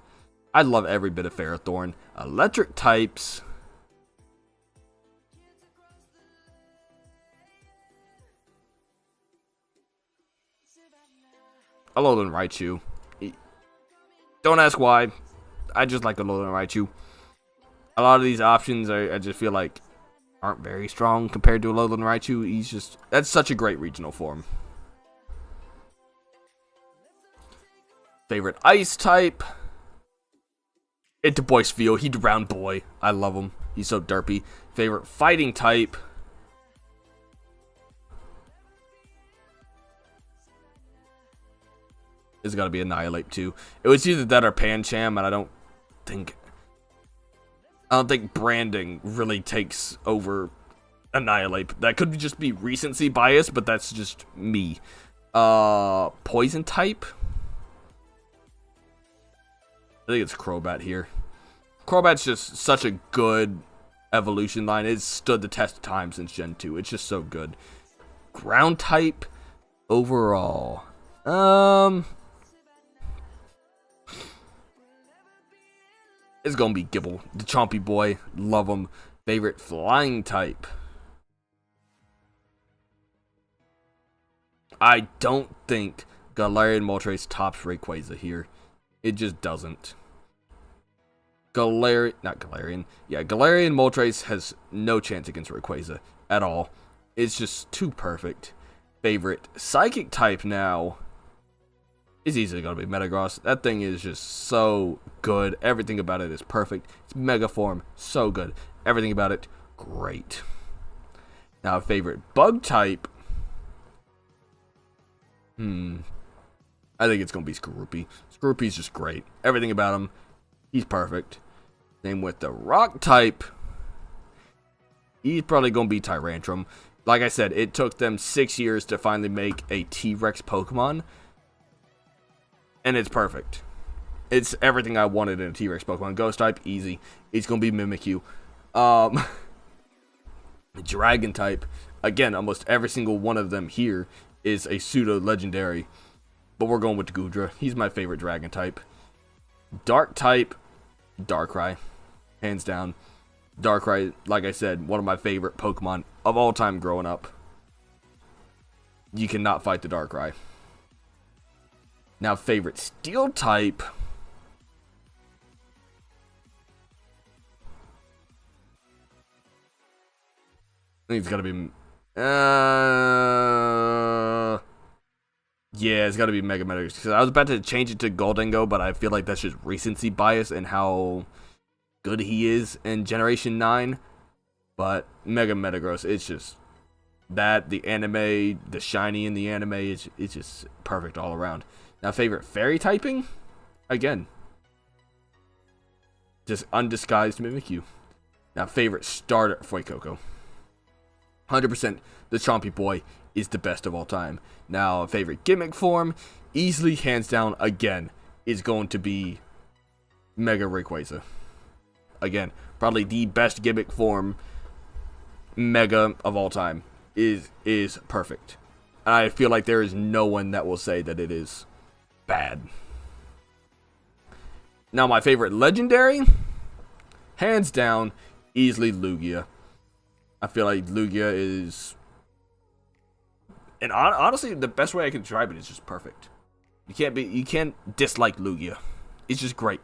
I love every bit of Ferrothorn. Electric types. Alolan Raichu. Don't ask why. I just like Alolan Raichu. A lot of these options, I just feel like aren't very strong compared to Alolan Raichu. That's such a great regional form. Favorite ice type? It's Boispheal. He's the round boy. I love him. He's so derpy. Favorite fighting type? It's gotta be Annihilate too. It was either that or Pancham, and I don't think branding really takes over Annihilate. That could just be recency bias, but that's just me. Poison type? I think it's Crobat here. Crobat's just such a good evolution line. It's stood the test of time since Gen 2. It's just so good. Ground type overall. It's gonna be Gible, the chompy boy. Love him. Favorite flying type? I don't think Galarian Moltres tops Rayquaza here. It just doesn't. Galarian Moltres has no chance against Rayquaza at all. It's just too perfect. Favorite psychic type now is easily going to be Metagross. That thing is just so good. Everything about it is perfect. It's Mega Form, so good. Everything about it, great. Now, favorite bug type. I think it's going to be Skorupi. Skorupi's just great. Everything about him, he's perfect. Same with the rock type. He's probably going to be Tyrantrum. Like I said, it took them 6 years to finally make a T-Rex Pokemon. And it's perfect. It's everything I wanted in a T-Rex Pokemon. Ghost type, easy. It's going to be Mimikyu. Dragon type. Again, almost every single one of them here is a pseudo-legendary. But we're going with Goodra. He's my favorite dragon type. Dark type, Darkrai. Hands down. Darkrai, like I said, one of my favorite Pokemon of all time growing up. You cannot fight the Darkrai. Now, favorite steel type. I think it's gotta be... yeah, it's gotta be Mega Metagross. Because I was about to change it to Gholdengo, but I feel like that's just recency bias and how good he is in Generation 9. But Mega Metagross, it's just... that, the anime, the shiny in the anime, it's just perfect all around. Now, favorite fairy typing? Again, just undisguised Mimikyu. Now, favorite starter, Fuecoco. 100% the Chompy Boy is the best of all time. Now, favorite gimmick form, easily, hands down, again, is going to be Mega Rayquaza. Again, probably the best gimmick form, Mega, of all time, is perfect. And I feel like there is no one that will say that it is bad. Now, my favorite legendary, hands down, easily Lugia. I feel like Lugia is, and honestly, the best way I can describe it is just perfect. You can't dislike Lugia. It's just great.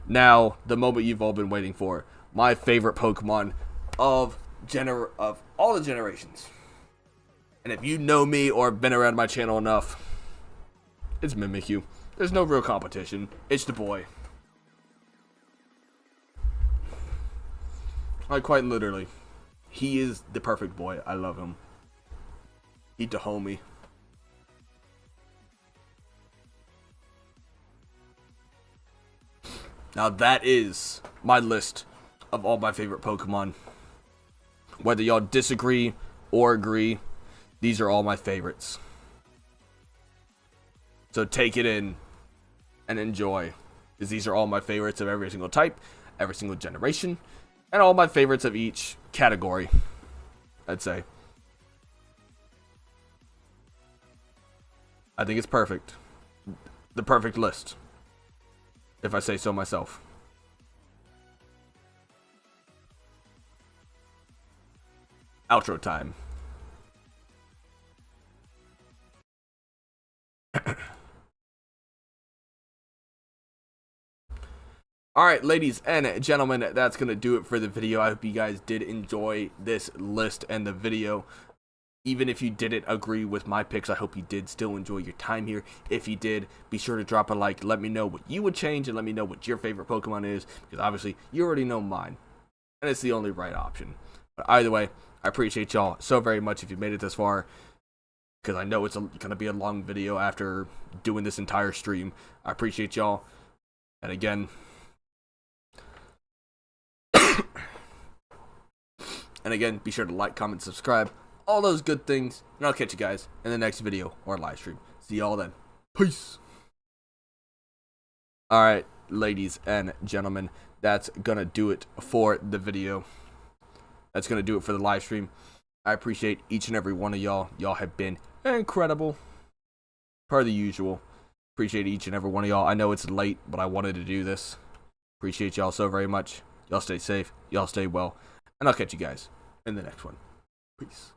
Now, the moment you've all been waiting for, my favorite Pokemon of all the generations. And if you know me or have been around my channel enough, it's Mimikyu. There's no real competition. It's the boy. Like, quite literally. He is the perfect boy. I love him. He's the homie. Now that is my list of all my favorite Pokemon. Whether y'all disagree or agree, these are all my favorites. So take it in and enjoy, because these are all my favorites of every single type, every single generation, and all my favorites of each category, I'd say. I think it's perfect. The perfect list, if I say so myself. Outro time. Alright, ladies and gentlemen, that's going to do it for the video. I hope you guys did enjoy this list and the video. Even if you didn't agree with my picks, I hope you did still enjoy your time here. If you did, be sure to drop a like. Let me know what you would change and let me know what your favorite Pokemon is, because obviously you already know mine, and it's the only right option. But either way, I appreciate y'all so very much if you made it this far, because I know it's going to be a long video after doing this entire stream. I appreciate y'all. And again, be sure to like, comment, subscribe, all those good things, and I'll catch you guys in the next video or live stream. See y'all then. Peace. Alright, ladies and gentlemen, that's gonna do it for the video. That's gonna do it for the live stream. I appreciate each and every one of y'all. Y'all have been incredible, per the usual. Appreciate each and every one of y'all. I know it's late, but I wanted to do this. Appreciate y'all so very much. Y'all stay safe. Y'all stay well. And I'll catch you guys in the next one. Peace.